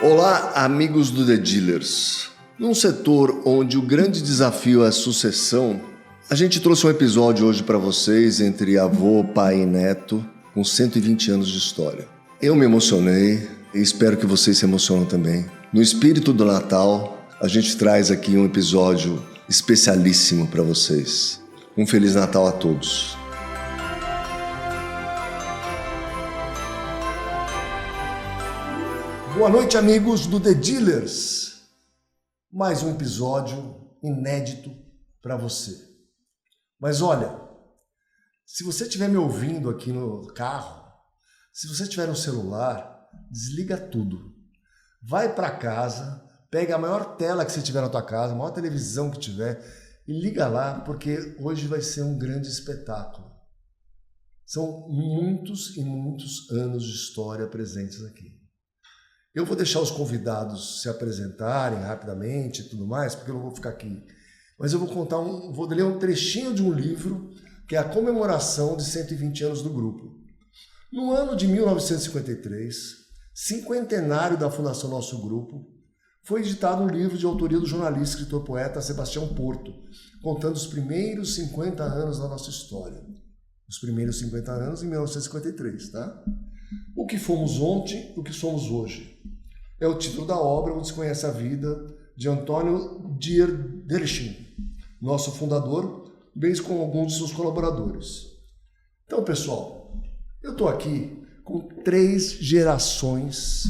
Olá, amigos do The Dealers. Num setor onde o grande desafio é a sucessão, a gente trouxe um episódio hoje para vocês entre avô, pai e neto, com 120 anos de história. Eu me emocionei e espero que vocês se emocionem também. No espírito do Natal, a gente traz aqui um episódio especialíssimo para vocês. Um Feliz Natal a todos. Boa noite, amigos do The Dealers. Mais um episódio inédito para você. Mas olha, se você estiver me ouvindo aqui no carro, se você estiver no celular, desliga tudo. Vai para casa, pega a maior tela que você tiver na tua casa, a maior televisão que tiver e liga lá, porque hoje vai ser um grande espetáculo. São muitos e muitos anos de história presentes aqui. Eu vou deixar os convidados se apresentarem rapidamente e tudo mais, porque eu não vou ficar aqui. Mas eu vou ler um trechinho de um livro, que é a comemoração de 120 anos do grupo. No ano de 1953, cinquentenário da fundação do nosso grupo, foi editado um livro de autoria do jornalista e escritor poeta Sebastião Porto, contando os primeiros 50 anos da nossa história. Os primeiros 50 anos em 1953, tá? O que fomos ontem, o que somos hoje. É o título da obra onde se conhece a vida de Antônio Dierdersching, nosso fundador, bem como alguns de seus colaboradores. Então, pessoal, eu estou aqui com 3 gerações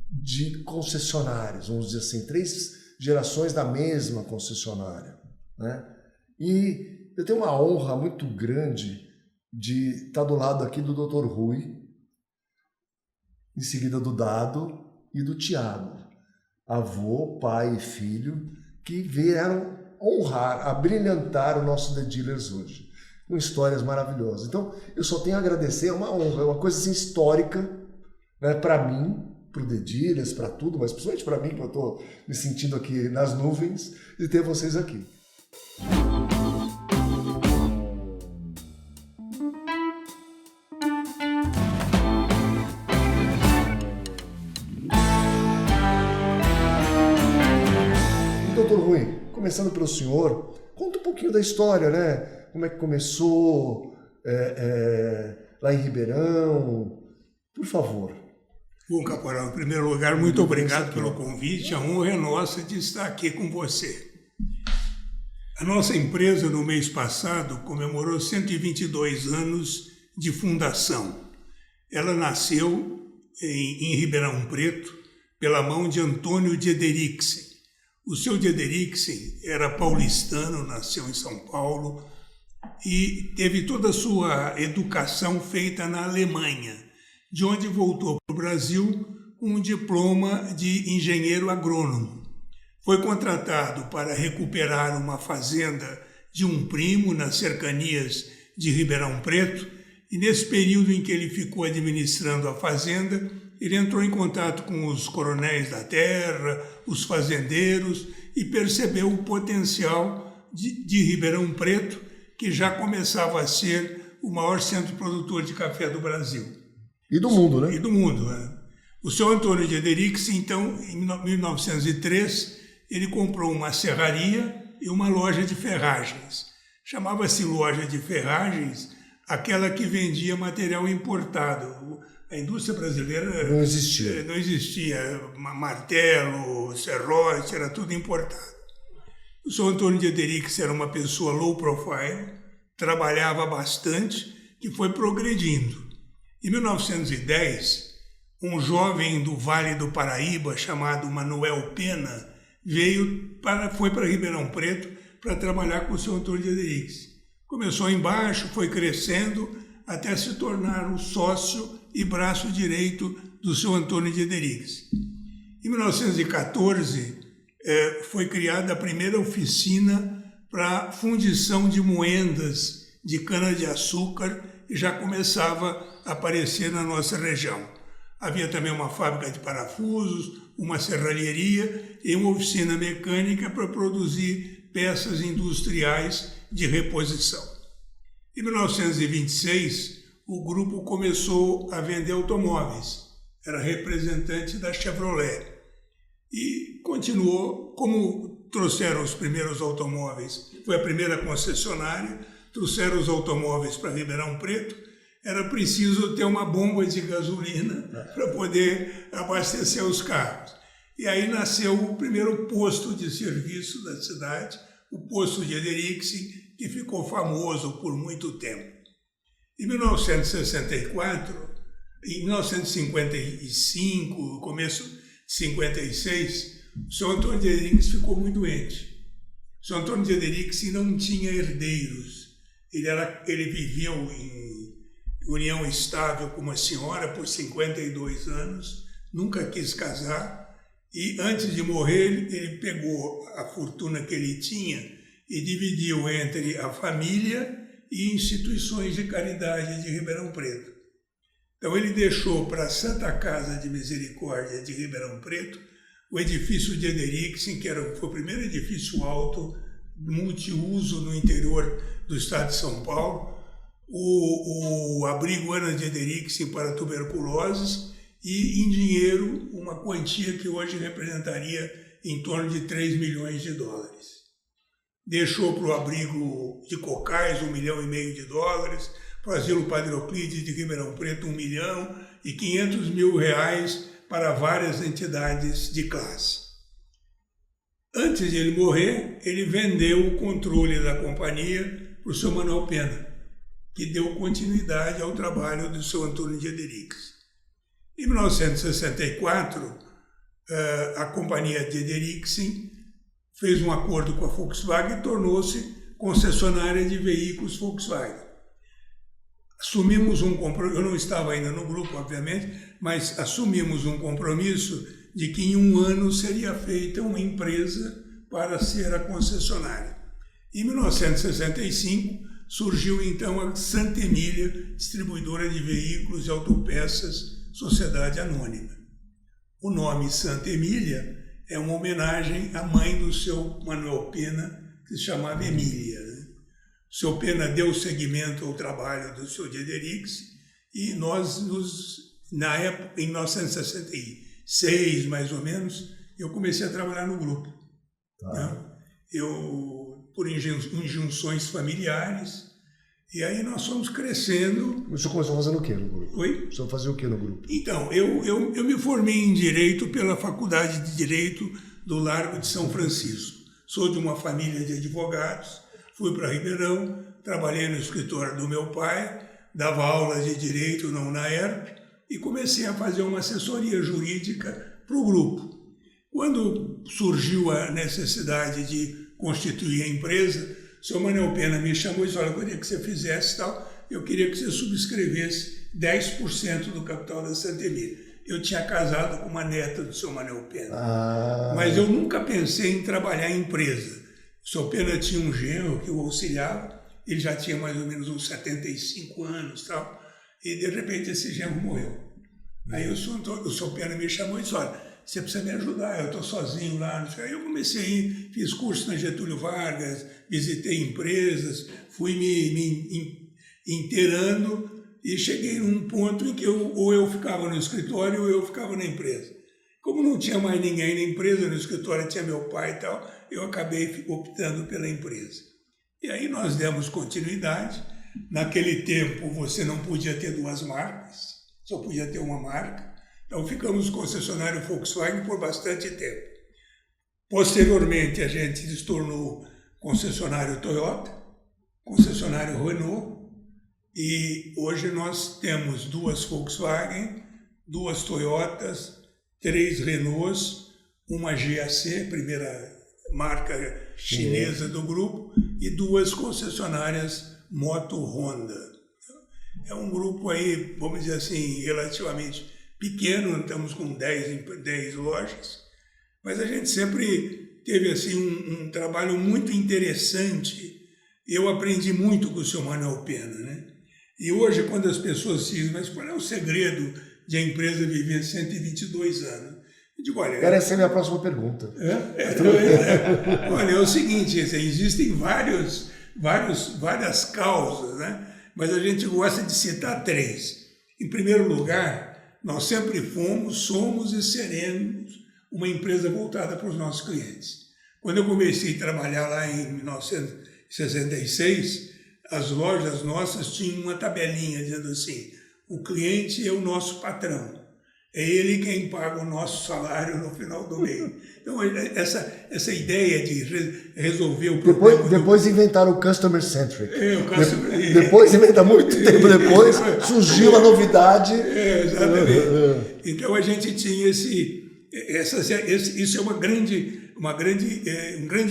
de concessionários, vamos dizer assim, 3 gerações da mesma concessionária, né? E eu tenho uma honra muito grande de estar do lado aqui do Dr. Rui, em seguida do Dado e do Tiago, avô, pai e filho, que vieram honrar, abrilhantar o nosso The Dealers hoje, com histórias maravilhosas. Então, eu só tenho a agradecer, é uma honra, é uma coisa assim, histórica, né, para mim, para o The Dealers, para tudo, mas principalmente para mim, que eu estou me sentindo aqui nas nuvens, de ter vocês aqui. Doutor Rui, começando pelo senhor, conta um pouquinho da história, né? Como é que começou lá em Ribeirão, por favor. Bom, Caporal, em primeiro lugar, muito obrigado pelo convite. A honra é nossa de estar aqui com você. A nossa empresa, no mês passado, comemorou 122 anos de fundação. Ela nasceu em Ribeirão Preto pela mão de Antônio Dierdersching. O seu Dierdersching era paulistano, nasceu em São Paulo e teve toda a sua educação feita na Alemanha, de onde voltou para o Brasil com um diploma de engenheiro agrônomo. Foi contratado para recuperar uma fazenda de um primo nas cercanias de Ribeirão Preto e nesse período em que ele ficou administrando a fazenda, ele entrou em contato com os coronéis da terra, os fazendeiros, e percebeu o potencial de Ribeirão Preto, que já começava a ser o maior centro produtor de café do Brasil. E do mundo, né? E do mundo, né? O seu Antônio Dierdersching, então, em 1903, ele comprou uma serraria e uma loja de ferragens. Chamava-se loja de ferragens aquela que vendia material importado. A indústria brasileira não existia. Não existia. Martelo, serrote, era tudo importado. O senhor Antônio Dierdersching era uma pessoa low profile, trabalhava bastante, que foi progredindo. Em 1910, um jovem do Vale do Paraíba, chamado Manuel Pena, foi para Ribeirão Preto para trabalhar com o senhor Antônio Dierdersching. Começou embaixo, foi crescendo, até se tornar o sócio e braço direito do seu Antônio Dierdersching. Em 1914, foi criada a primeira oficina para fundição de moendas de cana-de-açúcar e já começava a aparecer na nossa região. Havia também uma fábrica de parafusos, uma serralheria e uma oficina mecânica para produzir peças industriais de reposição. Em 1926, o grupo começou a vender automóveis era representante da Chevrolet. E continuou, como trouxeram os primeiros automóveis, foi a primeira concessionária, trouxeram os automóveis para Ribeirão Preto, era preciso ter uma bomba de gasolina para poder abastecer os carros. E aí nasceu o primeiro posto de serviço da cidade, o posto de Ederiksen, que ficou famoso por muito tempo. Em 1964, em 1955, começo de 56, o Sr. Antônio de Ederiksen ficou muito doente. O Sr. Antônio de Ederiksen não tinha herdeiros. Ele viveu em união estável com uma senhora por 52 anos, nunca quis casar, e antes de morrer ele pegou a fortuna que ele tinha e dividiu entre a família e instituições de caridade de Ribeirão Preto. Então ele deixou para a Santa Casa de Misericórdia de Ribeirão Preto o edifício de Ederiksen, que foi o primeiro edifício alto, multiuso no interior do estado de São Paulo, o abrigo Ana de Ederiksen para tuberculoses e, em dinheiro, uma quantia que hoje representaria em torno de 3 milhões de dólares. Deixou para o abrigo de Cocais $1,5 milhão para o asilo Padre Euclides de Ribeirão Preto R$1 milhão e R$500 mil para várias entidades de classe. Antes de ele morrer, ele vendeu o controle da companhia para o Sr. Manuel Pena, que deu continuidade ao trabalho do Sr. Antônio de Ederiksen. Em 1964, a companhia de Ederiksen fez um acordo com a Volkswagen e tornou-se concessionária de veículos Volkswagen. Assumimos um compromisso, eu não estava ainda no grupo, obviamente, mas assumimos um compromisso de que em 1 ano seria feita uma empresa para ser a concessionária. Em 1965, surgiu então a Santa Emília, distribuidora de veículos e autopeças, Sociedade Anônima. O nome Santa Emília é uma homenagem à mãe do seu Manuel Pena, que se chamava Emília. O seu Pena deu seguimento ao trabalho do seu Ederiksen e nós, na época, em 1966, mais ou menos, eu comecei a trabalhar no grupo. Né? Por injunções familiares, e aí nós fomos crescendo. O senhor começou fazendo o quê no grupo? Oi? O senhor fazia o quê no grupo? Então, eu me formei em Direito pela Faculdade de Direito do Largo de São Francisco. Sou de uma família de advogados, fui para Ribeirão, trabalhei no escritório do meu pai, dava aulas de Direito na UNAERP e comecei a fazer uma assessoria jurídica para o grupo. Quando surgiu a necessidade de constituir a empresa, o senhor Manuel Pena me chamou e disse: olha, eu queria que você fizesse tal, eu queria que você subscrevesse 10% do capital da Santa Emília. Eu tinha casado com uma neta do senhor Manuel Pena, mas eu nunca pensei em trabalhar em empresa. O senhor Pena tinha um genro que o auxiliava, ele já tinha mais ou menos uns 75 anos tal, e de repente esse genro morreu. Aí o senhor Pena me chamou e disse: olha, você precisa me ajudar, eu estou sozinho lá. Aí eu comecei a ir, fiz curso na Getúlio Vargas, visitei empresas, fui me inteirando e cheguei num ponto em que ou eu ficava no escritório ou eu ficava na empresa. Como não tinha mais ninguém na empresa, no escritório tinha meu pai e tal, eu acabei optando pela empresa. E aí nós demos continuidade. Naquele tempo você não podia ter 2 marcas, só podia ter uma marca. Então ficamos concessionário Volkswagen por bastante tempo. Posteriormente a gente se tornou concessionário Toyota, concessionário Renault, e hoje nós temos 2 Volkswagen, 2 Toyotas, 3 Renaults, uma GAC, primeira marca chinesa do grupo, e 2 concessionárias Moto Honda. É um grupo aí, vamos dizer assim, relativamente pequeno, estamos com 10 lojas, mas a gente sempre teve assim, um trabalho muito interessante. Eu aprendi muito com o senhor Manuel Pena, né? E hoje, quando as pessoas dizem, mas qual é o segredo de a empresa viver 122 anos? Eu digo, olha... Essa é a minha próxima pergunta. Olha, é o seguinte, existem várias causas, né? Mas a gente gosta de citar 3. Em primeiro lugar, Nós sempre fomos, somos e seremos uma empresa voltada para os nossos clientes. Quando eu comecei a trabalhar lá em 1966, as lojas nossas tinham uma tabelinha dizendo assim: o cliente é o nosso patrão, é ele quem paga o nosso salário no final do mês. Então, essa ideia de resolver o problema... Depois inventaram o Customer Centric. Depois inventa muito tempo depois, surgiu a novidade. Exatamente. Então, a gente tinha isso é um grande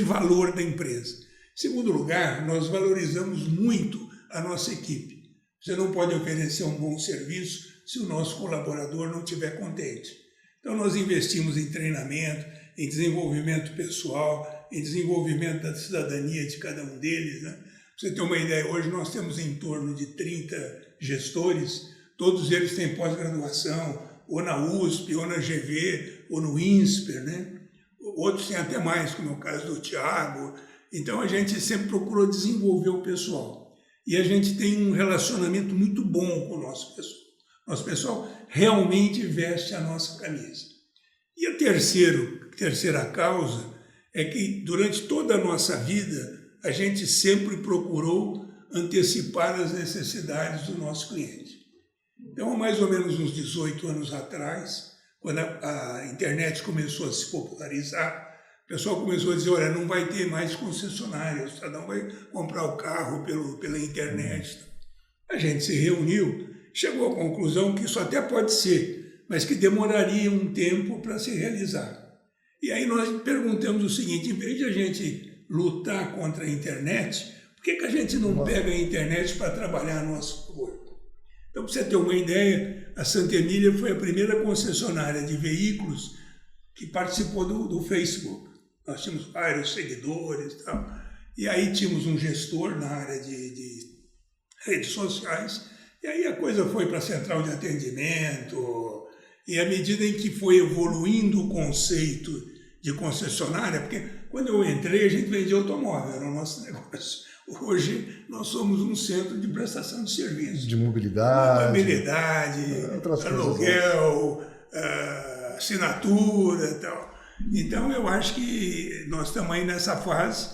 valor da empresa. Em segundo lugar, nós valorizamos muito a nossa equipe. Você não pode oferecer um bom serviço se o nosso colaborador não estiver contente. Então, nós investimos em treinamento, em desenvolvimento pessoal, em desenvolvimento da cidadania de cada um deles, né? Pra você ter uma ideia, hoje nós temos em torno de 30 gestores, todos eles têm pós-graduação, ou na USP, ou na GV, ou no INSPER, né? Outros têm até mais, como é o caso do Tiago. Então, a gente sempre procurou desenvolver o pessoal. E a gente tem um relacionamento muito bom com o nosso pessoal. Nosso pessoal realmente veste a nossa camisa. E a terceira causa é que, durante toda a nossa vida, a gente sempre procurou antecipar as necessidades do nosso cliente. Então, há mais ou menos uns 18 anos atrás, quando a internet começou a se popularizar, o pessoal começou a dizer: olha, não vai ter mais concessionária, o cidadão vai comprar o carro pela internet. A gente se reuniu, chegou à conclusão que isso até pode ser, mas que demoraria um tempo para se realizar. E aí nós perguntamos o seguinte: em vez de a gente lutar contra a internet, por que a gente não pega a internet para trabalhar a nosso favor? Então, para você ter uma ideia, a Santa Emília foi a primeira concessionária de veículos que participou do Facebook. Nós tínhamos vários seguidores e tal. E aí tínhamos um gestor na área de redes sociais. E aí a coisa foi para a central de atendimento. E à medida em que foi evoluindo o conceito de concessionária, porque quando eu entrei a gente vendia automóvel, era o nosso negócio. Hoje nós somos um centro de prestação de serviços. De mobilidade, aluguel, assinatura e tal. Então eu acho que nós estamos aí nessa fase.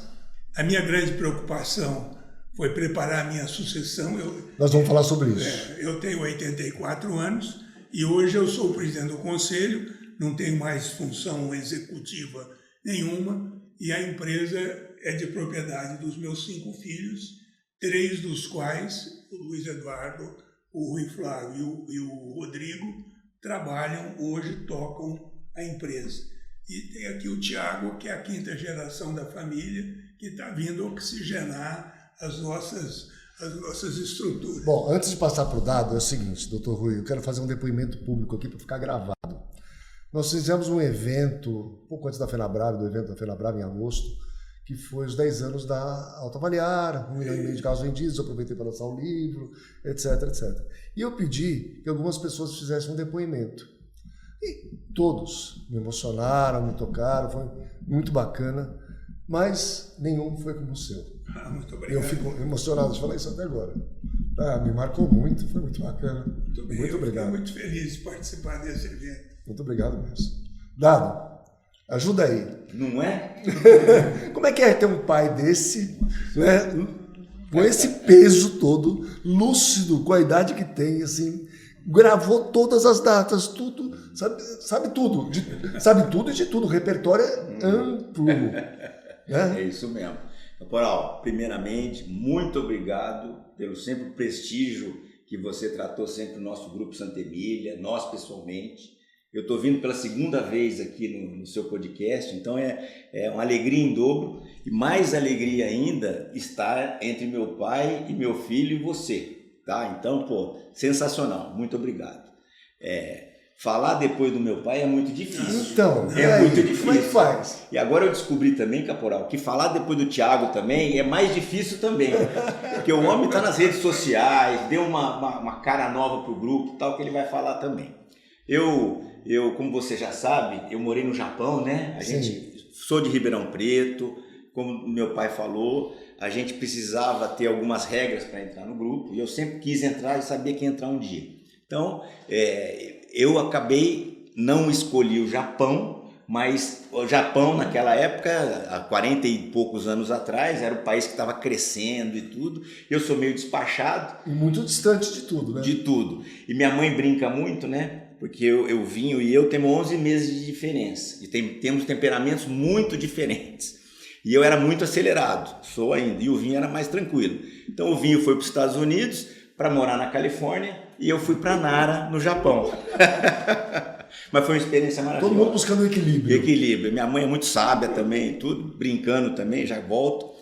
A minha grande preocupação foi preparar a minha sucessão. Nós vamos falar sobre isso. Eu tenho 84 anos e hoje eu sou o presidente do conselho, não tenho mais função executiva nenhuma e a empresa é de propriedade dos meus 5 filhos, 3 dos quais, o Luiz Eduardo, o Rui Flávio e o Rodrigo, trabalham hoje, tocam a empresa. E tem aqui o Tiago, que é a 5ª geração da família, que está vindo oxigenar as nossas estruturas. Bom, antes de passar para o dado, é o seguinte, doutor Rui, eu quero fazer um depoimento público aqui para ficar gravado. Nós fizemos um evento, pouco antes da FenaBrave, do evento da FenaBrave, em agosto, que foi os 10 anos da Autoavaliar, 1,5 milhão de carros vendidos, eu aproveitei para lançar um livro, etc, etc. E eu pedi que algumas pessoas fizessem um depoimento. E todos me emocionaram, me tocaram, foi muito bacana, mas nenhum foi como o seu. Muito obrigado. Eu fico emocionado de falar isso até agora. Me marcou muito, foi muito bacana. Muito obrigado. Fico muito feliz de participar desse evento. Muito obrigado mesmo. Dado, ajuda aí. Não é? Como é que é ter um pai desse, né, com esse peso todo, lúcido, com a idade que tem, assim, gravou todas as datas, tudo, sabe tudo, sabe tudo e de tudo, o repertório é amplo. Né? É isso mesmo. Caporal, primeiramente, muito obrigado pelo sempre prestígio que você tratou sempre o nosso Grupo Santa Emília, nós pessoalmente. Eu estou vindo pela 2ª vez aqui no seu podcast, então é uma alegria em dobro e mais alegria ainda estar entre meu pai e meu filho e você, tá? Então, sensacional, muito obrigado. Falar depois do meu pai é muito difícil. Então, muito difícil. Como é que faz? E agora eu descobri também, Caporal, que falar depois do Tiago também é mais difícil também. Porque o homem está nas redes sociais, deu uma cara nova pro grupo, tal, que ele vai falar também. Eu, como você já sabe, eu morei no Japão, né? Sou de Ribeirão Preto, como meu pai falou, a gente precisava ter algumas regras para entrar no grupo, e eu sempre quis entrar e sabia que ia entrar um dia. Então, eu acabei, não escolhi o Japão, mas o Japão naquela época, há 40 e poucos anos atrás, era o país que estava crescendo e tudo. Eu sou meio despachado. E muito distante de tudo, né? De tudo. E minha mãe brinca muito, né? Porque eu Vinho e eu temos 11 meses de diferença. E temos temperamentos muito diferentes. E eu era muito acelerado, sou ainda. E o Vinho era mais tranquilo. Então o Vinho foi para os Estados Unidos para morar na Califórnia e eu fui para Nara, no Japão. Mas foi uma experiência maravilhosa. Todo mundo buscando equilíbrio. Equilíbrio. Minha mãe é muito sábia também, tudo, brincando também, já volto.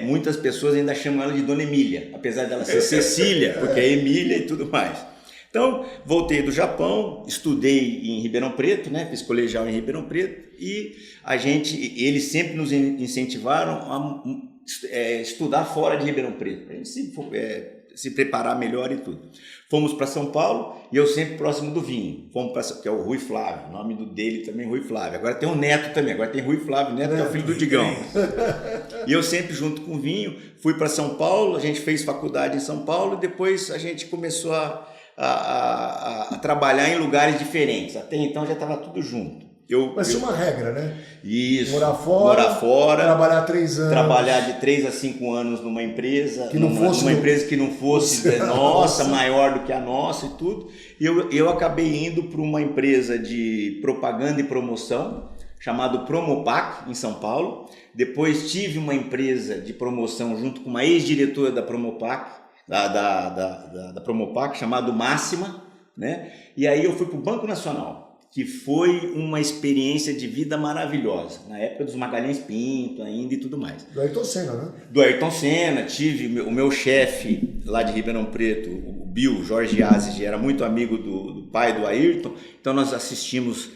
Muitas pessoas ainda chamam ela de Dona Emília, apesar dela ser Cecília, porque é Emília e tudo mais. Então, voltei do Japão, estudei em Ribeirão Preto, né? Fiz colegial em Ribeirão Preto e eles sempre nos incentivaram a estudar fora de Ribeirão Preto, para a gente se preparar melhor e tudo. Fomos para São Paulo e eu sempre próximo do Vinho. Que é o Rui Flávio, o nome dele também Rui Flávio. Agora tem um neto também, agora tem Rui Flávio Neto, que é o filho do Digão. E eu sempre junto com o Vinho, fui para São Paulo, a gente fez faculdade em São Paulo e depois a gente começou a trabalhar em lugares diferentes. Até então já estava tudo junto. Mas tinha uma regra, né? Isso. Morar fora. Trabalhar 3 anos. Trabalhar de 3 a 5 anos numa empresa. Que não fosse. Uma empresa que não fosse nossa, maior do que a nossa e tudo. E eu acabei indo para uma empresa de propaganda e promoção, chamado Promopac, em São Paulo. Depois tive uma empresa de promoção junto com uma ex-diretora da Promopac, da Promopac, chamado Máxima, né? E aí eu fui para o Banco Nacional, que foi uma experiência de vida maravilhosa, na época dos Magalhães Pinto ainda e tudo mais. Do Ayrton Senna, né? Do Ayrton Senna, tive o meu chefe lá de Ribeirão Preto, o Bill, Jorge Aziz, era muito amigo do pai do Ayrton, então nós assistimos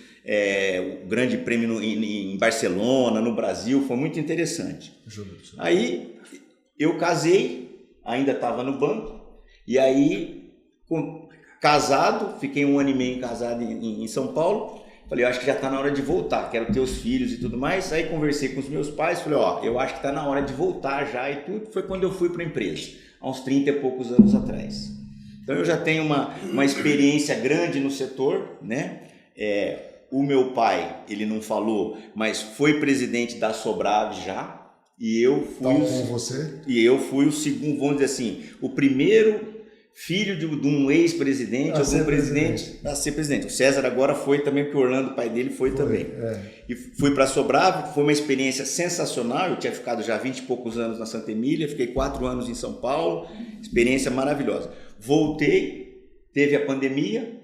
o grande prêmio em Barcelona, no Brasil, foi muito interessante. Aí eu casei, ainda estava no banco, e aí casado, fiquei 1 ano e meio casado em São Paulo, falei, eu acho que já está na hora de voltar, quero ter os filhos e tudo mais. Aí conversei com os meus pais, falei, eu acho que está na hora de voltar já e tudo. Foi quando eu fui para a empresa, há uns 30 e poucos anos atrás. Então eu já tenho uma experiência grande no setor, né? O meu pai, ele não falou, mas foi presidente da Sobrave já, e eu fui com você? E eu fui o segundo, vamos dizer assim, o primeiro filho de um ex-presidente, algum presidente a ser presidente. O César agora foi também, porque o Orlando, pai dele, foi também. E fui para Sobrave, foi uma experiência sensacional. Eu tinha ficado já 20 e poucos anos na Santa Emília, fiquei 4 anos em São Paulo, experiência maravilhosa. Voltei, teve a pandemia,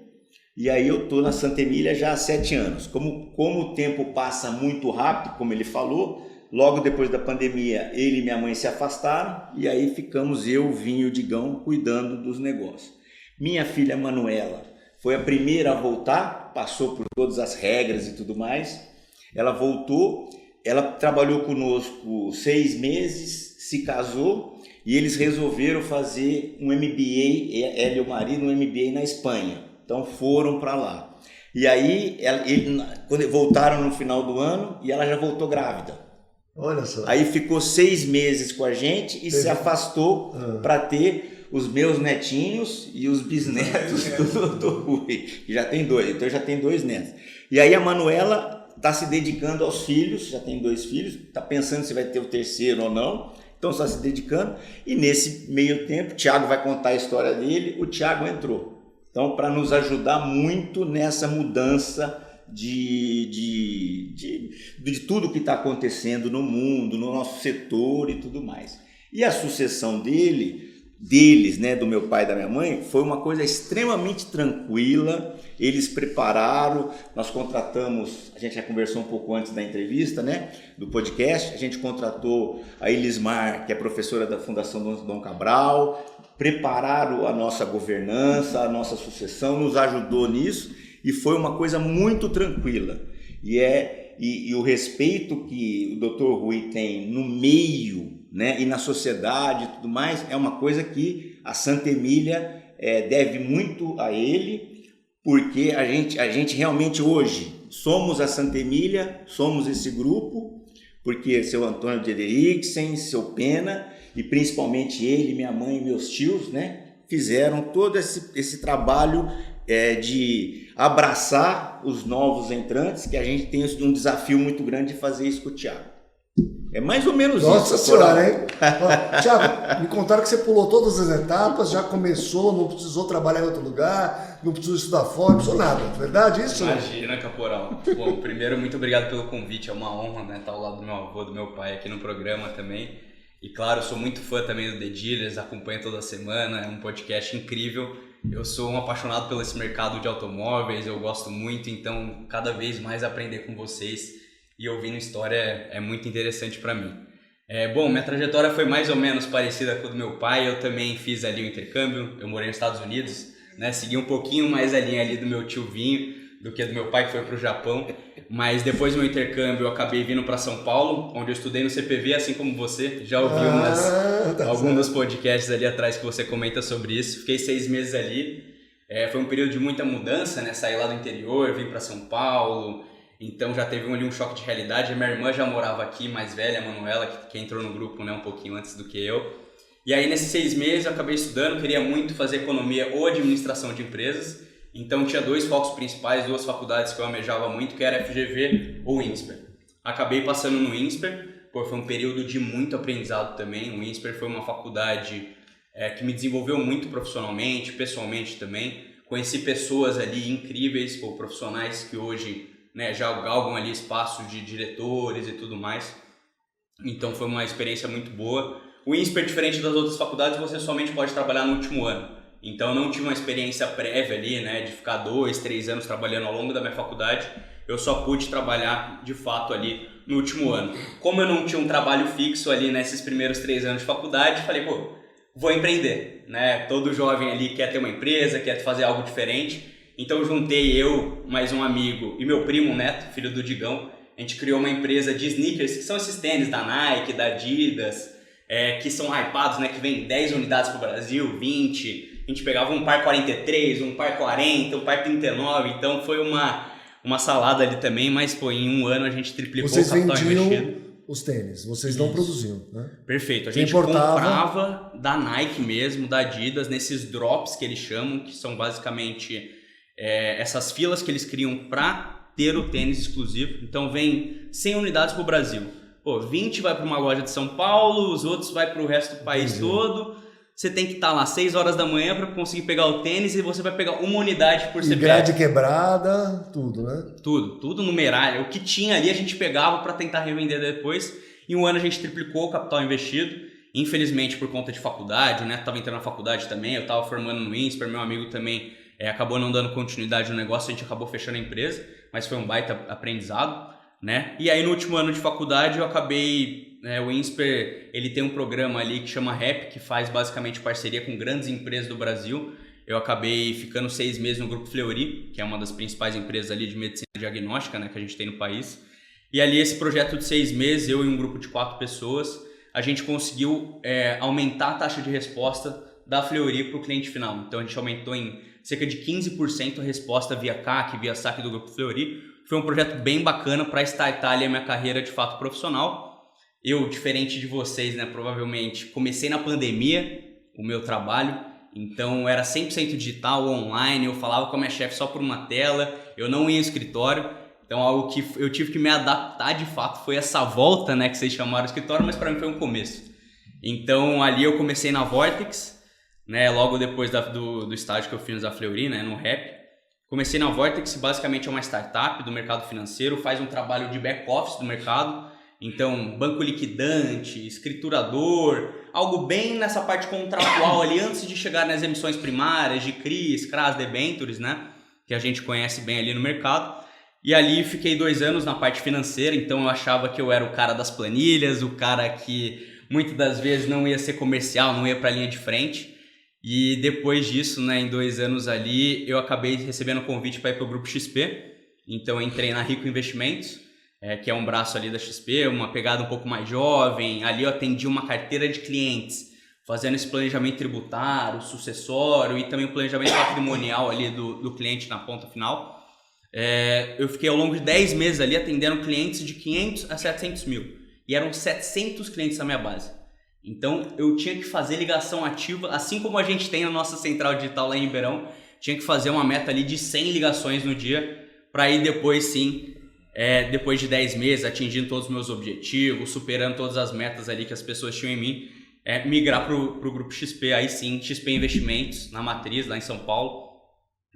e aí eu estou na Santa Emília já há 7 anos. Como o tempo passa muito rápido, como ele falou, logo depois da pandemia, ele e minha mãe se afastaram e aí ficamos eu, Vinho e o Digão cuidando dos negócios. Minha filha Manuela foi a primeira a voltar, passou por todas as regras e tudo mais. Ela voltou, ela trabalhou conosco 6 meses, se casou e eles resolveram fazer um MBA, ela e o marido, um MBA na Espanha. Então foram para lá. E aí quando voltaram no final do ano e ela já voltou grávida. Olha só. Aí ficou 6 meses com a gente e se afastou para ter os meus netinhos e os bisnetos do Rui, que já tem 2, então já tem 2 netos. E aí a Manuela está se dedicando aos filhos, já tem 2 filhos, está pensando se vai ter o 3º ou não, então está se dedicando. E nesse meio tempo, o Thiago vai contar a história dele, o Thiago entrou. Então, para nos ajudar muito nessa mudança de tudo que está acontecendo no mundo, no nosso setor e tudo mais. E a sucessão deles, né, do meu pai e da minha mãe, foi uma coisa extremamente tranquila. Eles prepararam, nós contratamos, a gente já conversou um pouco antes da entrevista, né, do podcast, a gente contratou a Elismar, que é professora da Fundação Dom Cabral, prepararam a nossa governança, a nossa sucessão, nos ajudou nisso. E foi uma coisa muito tranquila. E o respeito que o Dr. Rui tem no meio, né, e na sociedade e tudo mais, é uma coisa que a Santa Emília deve muito a ele, porque a gente realmente hoje somos a Santa Emília, somos esse grupo, porque seu Antônio de Eriksen, seu Pena, e principalmente ele, minha mãe e meus tios, né, fizeram todo esse trabalho de abraçar os novos entrantes, que a gente tem um desafio muito grande de fazer isso com o Thiago. É mais ou menos isso. Nossa senhora, hein? Thiago, me contaram que você pulou todas as etapas, já começou, não precisou trabalhar em outro lugar, não precisou estudar fora, não precisou nada. É verdade isso? Imagina, Caporal. Bom, primeiro, muito obrigado pelo convite. É uma honra, né, estar ao lado do meu avô, do meu pai aqui no programa também. E claro, eu sou muito fã também do The Dealers, acompanho toda semana, é um podcast incrível. Eu sou um apaixonado pelo esse mercado de automóveis, eu gosto muito, então cada vez mais aprender com vocês e ouvindo história é muito interessante para mim. Bom, minha trajetória foi mais ou menos parecida com a do meu pai, eu também fiz ali o intercâmbio, eu morei nos Estados Unidos, né, segui um pouquinho mais a linha ali do meu tio Vinho do que do meu pai que foi para o Japão, mas depois do meu intercâmbio eu acabei vindo para São Paulo, onde eu estudei no CPV, assim como você, já ouvi alguns dos podcasts ali atrás que você comenta sobre isso, fiquei 6 meses ali, foi um período de muita mudança, né, saí lá do interior, vim para São Paulo. Então já teve ali um choque de realidade. Minha irmã já morava aqui, mais velha, a Manuela, que entrou no grupo, né, um pouquinho antes do que eu. E aí nesses 6 meses eu acabei estudando, queria muito fazer economia ou administração de empresas. Então tinha 2 focos principais, 2 faculdades que eu almejava muito, que era FGV ou INSPER. Acabei passando no INSPER, foi um período de muito aprendizado também. O INSPER foi uma faculdade que me desenvolveu muito profissionalmente, pessoalmente também. Conheci pessoas ali incríveis, profissionais que hoje, né, já galgam ali espaços de diretores e tudo mais. Então foi uma experiência muito boa. O INSPER, diferente das outras faculdades, você somente pode trabalhar no último ano. Então eu não tive uma experiência prévia ali, né, de ficar 2, 3 anos trabalhando ao longo da minha faculdade. Eu só pude trabalhar de fato ali no último ano. Como eu não tinha um trabalho fixo ali nesses primeiros 3 anos de faculdade, falei, vou empreender, né? Todo jovem ali quer ter uma empresa, quer fazer algo diferente. Então juntei eu, mais um amigo e meu primo Neto, filho do Digão. A gente criou uma empresa de sneakers, que são esses tênis da Nike, da Adidas, que são hypados, né, que vem 10 unidades para o Brasil, 20. A gente pegava um par 43, um par 40, um par 39. Então foi uma salada ali também, mas em um ano a gente triplicou o capital investido. Os tênis, vocês não produziam, né? Perfeito, a gente comprava da Nike mesmo, da Adidas, nesses drops que eles chamam, que são basicamente essas filas que eles criam para ter o tênis exclusivo. Então vem 100 unidades para o Brasil. 20 vai para uma loja de São Paulo, os outros vai para o resto do país todo. Você tem que estar lá 6 horas da manhã para conseguir pegar o tênis e você vai pegar uma unidade por CPF. Grade quebrada, tudo, né? Tudo numerário. O que tinha ali a gente pegava para tentar revender depois. Em um ano a gente triplicou o capital investido. Infelizmente por conta de faculdade, né? Tava entrando na faculdade também, eu estava formando no INSPER, meu amigo também acabou não dando continuidade no negócio, a gente acabou fechando a empresa, mas foi um baita aprendizado, né? E aí no último ano de faculdade eu acabei... o INSPER, ele tem um programa ali que chama REP, que faz basicamente parceria com grandes empresas do Brasil. Eu acabei ficando 6 meses no Grupo Fleury, que é uma das principais empresas ali de medicina diagnóstica, né, que a gente tem no país. E ali esse projeto de 6 meses, eu e um grupo de 4 pessoas, a gente conseguiu aumentar a taxa de resposta da Fleury para o cliente final. Então a gente aumentou em cerca de 15% a resposta via CAC, via saque do Grupo Fleury. Foi um projeto bem bacana para startar ali a minha carreira de fato profissional. Eu, diferente de vocês, né, provavelmente, comecei na pandemia o meu trabalho, então era 100% digital, online, eu falava com a minha chefe só por uma tela, eu não ia ao escritório, então algo que eu tive que me adaptar de fato foi essa volta, né, que vocês chamaram de escritório, mas para mim foi um começo. Então ali eu comecei na Vortex, né, logo depois do estágio que eu fiz na Fleury, né, no REP. Comecei na Vortex, basicamente é uma startup do mercado financeiro, faz um trabalho de back-office do mercado. Então, banco liquidante, escriturador, algo bem nessa parte contratual ali, antes de chegar nas emissões primárias de CRIs, CRAs, debentures, né? Que a gente conhece bem ali no mercado. E ali fiquei 2 anos na parte financeira, então eu achava que eu era o cara das planilhas, o cara que muitas das vezes não ia ser comercial, não ia para a linha de frente. E depois disso, né, em 2 anos ali, eu acabei recebendo convite para ir para o Grupo XP. Então eu entrei na Rico Investimentos, que é um braço ali da XP, uma pegada um pouco mais jovem. Ali eu atendi uma carteira de clientes, fazendo esse planejamento tributário, sucessório e também o planejamento patrimonial ali do cliente na ponta final. Eu fiquei ao longo de 10 meses ali atendendo clientes de 500 a 700 mil. E eram 700 clientes na minha base. Então eu tinha que fazer ligação ativa, assim como a gente tem a nossa central digital lá em Ribeirão. tinha que fazer uma meta ali de 100 ligações no dia, para ir depois sim, depois de 10 meses, atingindo todos os meus objetivos, superando todas as metas ali que as pessoas tinham em mim, migrar para o Grupo XP, aí sim, XP Investimentos, na Matriz, lá em São Paulo,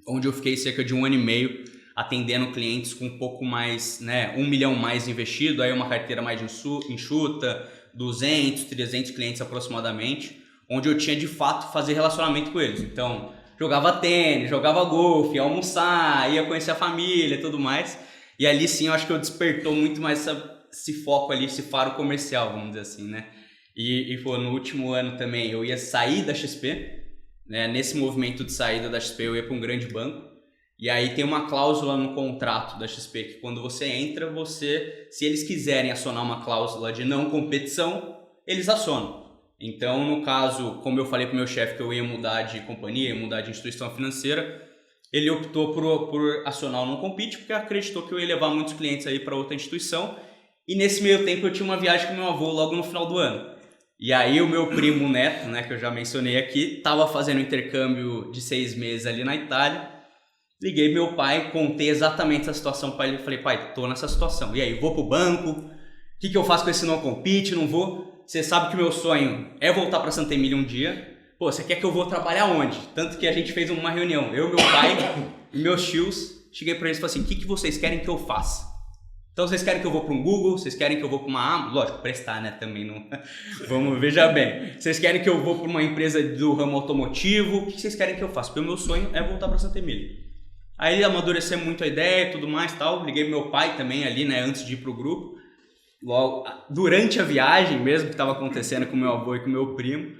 onde eu fiquei cerca de 1 ano e meio, atendendo clientes com um pouco mais, né, 1 milhão mais investido, aí uma carteira mais enxuta, 200, 300 clientes aproximadamente, onde eu tinha de fato fazer relacionamento com eles. Então, jogava tênis, jogava golfe, ia almoçar, ia conhecer a família e tudo mais. E ali sim, eu acho que eu despertou muito mais esse foco ali, esse faro comercial, vamos dizer assim, né? E no último ano também eu ia sair da XP, né? Nesse movimento de saída da XP eu ia para um grande banco. E aí tem uma cláusula no contrato da XP que quando você entra, se eles quiserem acionar uma cláusula de não competição, eles acionam. Então, no caso, como eu falei para o meu chefe que eu ia mudar de companhia, ia mudar de instituição financeira, ele optou por acionar o não compete porque acreditou que eu ia levar muitos clientes aí para outra instituição. E nesse meio tempo eu tinha uma viagem com meu avô logo no final do ano. E aí o meu primo Neto, né, que eu já mencionei aqui, estava fazendo um intercâmbio de 6 meses ali na Itália. Liguei meu pai, contei exatamente essa situação para ele. Falei, pai, tô nessa situação. E aí, vou pro banco? O que eu faço com esse não compete? Não vou? Você sabe que o meu sonho é voltar para Santa Emília um dia. Pô, você quer que eu vou trabalhar onde? Tanto que a gente fez uma reunião. Eu, meu pai e meus tios. Cheguei para eles e falei assim, o que vocês querem que eu faça? Então, vocês querem que eu vou para um Google? Vocês querem que eu vou para uma Amazon? Lógico, prestar, né? Também não... Vamos, veja bem. Vocês querem que eu vou para uma empresa do ramo automotivo? O que vocês querem que eu faça? Porque o meu sonho é voltar para Santa Emília. Aí ele amadureceu muito a ideia e tudo mais, tal. Liguei pro meu pai também ali, né, antes de ir pro grupo. Logo, durante a viagem mesmo que estava acontecendo com meu avô e com meu primo.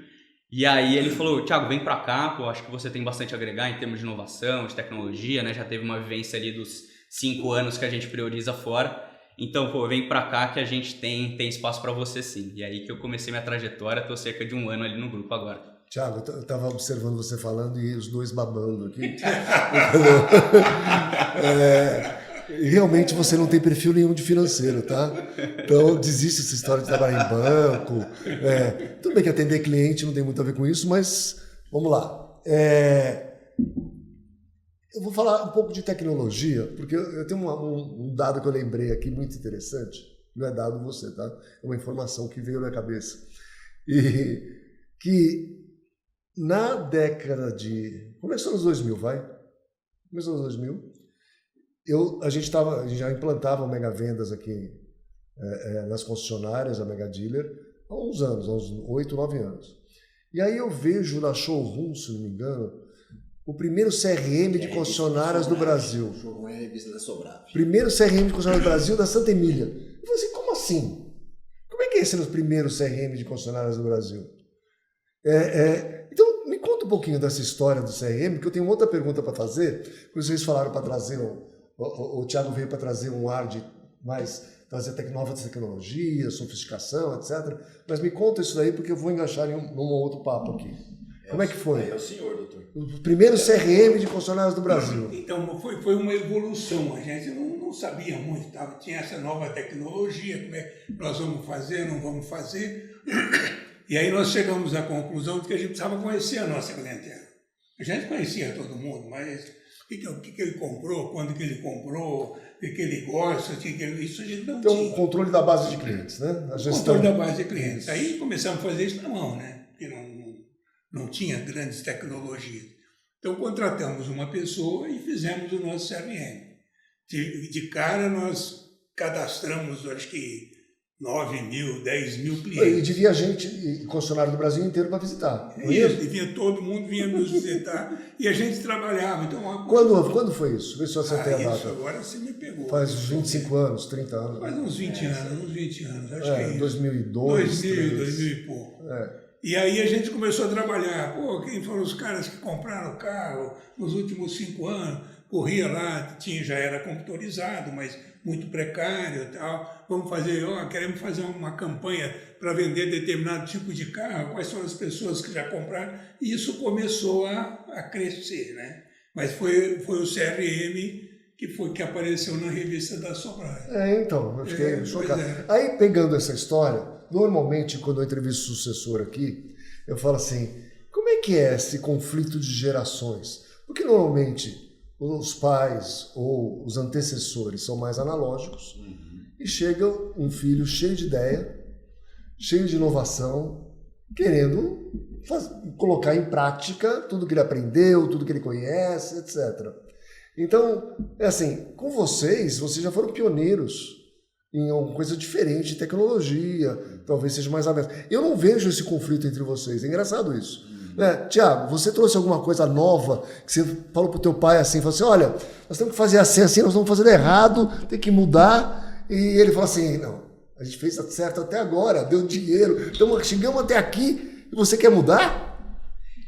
E aí ele falou, Thiago, vem pra cá, pô, acho que você tem bastante a agregar em termos de inovação, de tecnologia, né? Já teve uma vivência ali dos 5 anos que a gente prioriza fora. Então, pô, vem pra cá que a gente tem espaço para você sim. E aí que eu comecei minha trajetória, tô cerca de 1 ano ali no grupo agora. Tiago, eu estava observando você falando e os dois babando aqui. Realmente você não tem perfil nenhum de financeiro, tá? Então desiste dessa história de trabalhar em banco. Tudo bem que atender cliente não tem muito a ver com isso, mas vamos lá. Eu vou falar um pouco de tecnologia, porque eu tenho um dado que eu lembrei aqui muito interessante. Não é dado você, tá? É uma informação que veio na minha cabeça. E que na década de... Começou nos 2000, vai? Começou nos 2000. A gente já implantava o Mega Vendas aqui nas concessionárias, a Mega Dealer, há uns anos, há uns 8, 9 anos. E aí eu vejo na Showroom, se não me engano, o primeiro CRM de concessionárias do Brasil. Showroom é a revista da Sobrado. Primeiro CRM de concessionárias do Brasil, da Santa Emília. Eu falei assim, como assim? Como é que é esse primeiro CRM de concessionárias do Brasil? Então, me conta um pouquinho dessa história do CRM, porque eu tenho outra pergunta para fazer. Vocês falaram para trazer, o Thiago veio para trazer um ar de mais, trazer novas tecnologias, sofisticação, etc. Mas me conta isso daí, porque eu vou enganchar em um outro papo aqui. Como é que foi? É o senhor, doutor. O primeiro CRM de concessionárias do Brasil. Então, foi uma evolução. A gente não sabia muito. Tinha essa nova tecnologia, como é que nós vamos fazer, não vamos fazer. E aí nós chegamos à conclusão de que a gente precisava conhecer a nossa clientela. A gente conhecia todo mundo, mas o que ele comprou, quando que ele comprou, o que ele gosta, isso a gente não tinha. Então, o controle da base de clientes, né? A gestão. Controle da base de clientes. Aí começamos a fazer isso na mão, né? Porque não tinha grandes tecnologias. Então, contratamos uma pessoa e fizemos o nosso CRM. De cara, nós cadastramos, acho que 9 mil, 10 mil clientes. E devia gente, concessionário do Brasil inteiro para visitar. Isso, devia todo mundo vinha nos visitar e a gente trabalhava. Então, Quando foi isso? Vê se você tem a data. Isso agora você me pegou. Faz 25 anos, 30 anos. Faz uns 20 anos, acho que é isso. 2002, 2000 e pouco. E aí a gente começou a trabalhar. Pô, quem foram os caras que compraram o carro nos últimos 5 anos? Corria lá, já era computadorizado, mas muito precário e tal. Vamos fazer, queremos fazer uma campanha para vender determinado tipo de carro, quais são as pessoas que já compraram. E isso começou a crescer, né? Mas foi o CRM que apareceu na revista da Sobrado. Então, eu fiquei chocado. Aí, pegando essa história, normalmente, quando eu entrevisto o sucessor aqui, eu falo assim, como é que é esse conflito de gerações? Porque normalmente os pais ou os antecessores são mais analógicos e chega um filho cheio de ideia, cheio de inovação, querendo colocar em prática tudo que ele aprendeu, tudo que ele conhece, etc. Então, é assim, com vocês já foram pioneiros em alguma coisa diferente de tecnologia, talvez seja mais aberto. Eu não vejo esse conflito entre vocês, é engraçado isso. Tiago, você trouxe alguma coisa nova que você falou pro teu pai assim, falou assim, olha, nós temos que fazer assim, nós estamos fazendo errado, tem que mudar, e ele falou assim, não, a gente fez certo até agora, deu dinheiro, então chegamos até aqui e você quer mudar?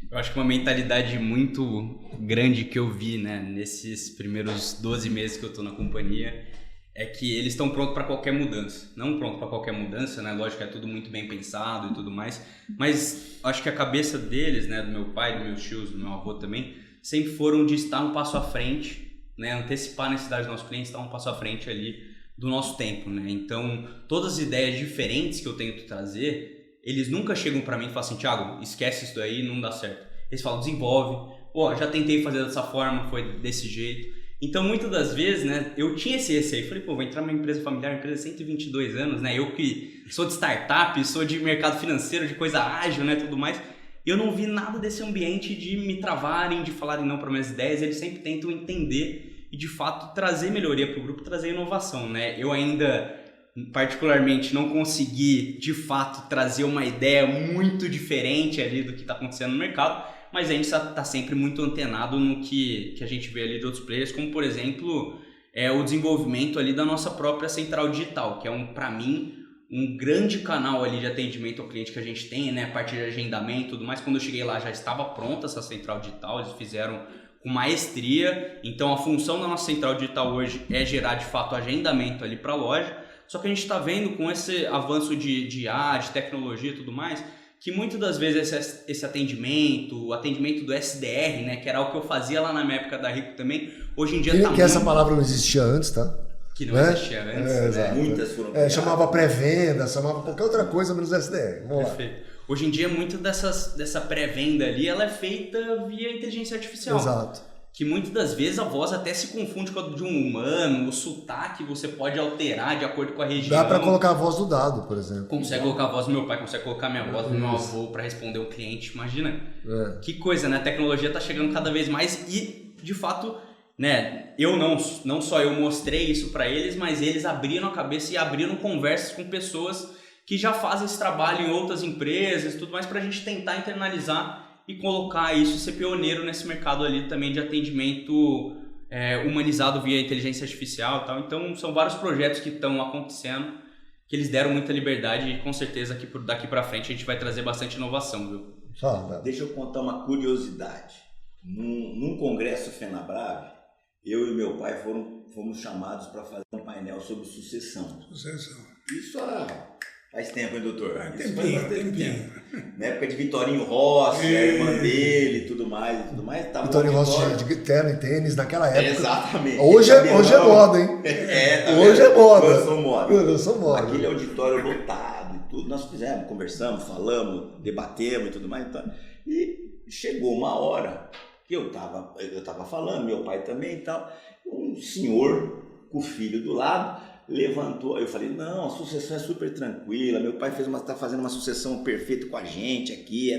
Eu acho que uma mentalidade muito grande que eu vi, né, nesses primeiros 12 meses que eu tô na companhia, é que eles estão prontos para qualquer mudança. Não pronto para qualquer mudança, né? Lógico que é tudo muito bem pensado e tudo mais, mas acho que a cabeça deles, né, do meu pai, dos meus tios, do meu avô também, sempre foram de estar um passo à frente, né, antecipar a necessidade dos nossos clientes, estar um passo à frente ali do nosso tempo, né? Então, todas as ideias diferentes que eu tento trazer, eles nunca chegam para mim e falam assim, Thiago, esquece isso daí, não dá certo. Eles falam, desenvolve, já tentei fazer dessa forma, foi desse jeito. Então, muitas das vezes, né, eu tinha esse receio. Falei, vou entrar numa empresa familiar, uma empresa de 122 anos, né? Eu que sou de startup, sou de mercado financeiro, de coisa ágil, né, tudo mais. Eu não vi nada desse ambiente de me travarem, de falarem não para minhas ideias. Eles sempre tentam entender e, de fato, trazer melhoria para o grupo, trazer inovação, né? Eu ainda, particularmente, não consegui, de fato, trazer uma ideia muito diferente ali do que está acontecendo no mercado. Mas a gente está sempre muito antenado no que a gente vê ali de outros players, como, por exemplo, o desenvolvimento ali da nossa própria central digital, que é, para mim, um grande canal ali de atendimento ao cliente que a gente tem, né? A partir de agendamento e tudo mais. Quando eu cheguei lá já estava pronta essa central digital, eles fizeram com maestria. Então, a função da nossa central digital hoje é gerar, de fato, agendamento ali para a loja. Só que a gente está vendo com esse avanço de IA, de tecnologia e tudo mais, que muitas das vezes esse atendimento, o atendimento do SDR, né, que era o que eu fazia lá na minha época da Rico também, hoje em dia tá muito... essa palavra não existia antes, tá? Que não existia antes, né? Muitas foram chamava pré-venda, chamava qualquer outra coisa menos SDR. Vamos Perfeito. Lá. Hoje em dia, muito dessa pré-venda ali, ela é feita via inteligência artificial. Exato. Que muitas das vezes a voz até se confunde com a de um humano, o sotaque você pode alterar de acordo com a região. Dá para colocar a voz do dado, por exemplo. Consegue colocar a voz do meu pai, consegue colocar a minha voz do meu avô para responder um cliente, imagina. Que coisa, né? A tecnologia está chegando cada vez mais e, de fato, né? Eu não só eu mostrei isso para eles, mas eles abriram a cabeça e abriram conversas com pessoas que já fazem esse trabalho em outras empresas e tudo mais para a gente tentar internalizar e colocar isso, ser pioneiro nesse mercado ali também de atendimento humanizado via inteligência artificial e tal. Então, são vários projetos que estão acontecendo, que eles deram muita liberdade e com certeza que daqui para frente a gente vai trazer bastante inovação, viu? Deixa eu contar uma curiosidade. Num congresso FenaBrave, eu e meu pai fomos chamados para fazer um painel sobre sucessão. Isso faz tempo, hein, doutor? Tempinho. Na época de Vitorinho Rossi, a irmã dele e tudo mais. Vitorinho Rossi de terno e tênis naquela época. Exatamente. Hoje é moda, hein? Hoje é moda. Eu sou moda. Aquele auditório lotado e tudo. Nós conversamos, falamos, debatemos e tudo mais. E chegou uma hora que eu tava falando, meu pai também e tal. Um senhor com o filho do lado levantou, eu falei, não, a sucessão é super tranquila, meu pai está fazendo uma sucessão perfeita com a gente aqui,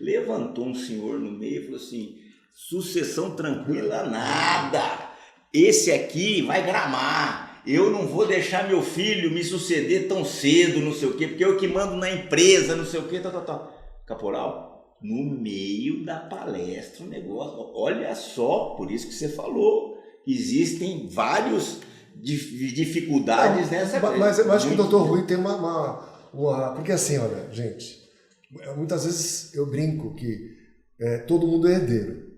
levantou um senhor no meio e falou assim, sucessão tranquila nada, esse aqui vai gramar, eu não vou deixar meu filho me suceder tão cedo, não sei o quê, porque eu que mando na empresa, não sei o quê, Caporal, no meio da palestra o negócio, olha só, por isso que você falou, existem vários dificuldades nessa coisa. Mas eu acho que o Dr. Rui tem uma... Porque assim, olha, gente, muitas vezes eu brinco que todo mundo é herdeiro,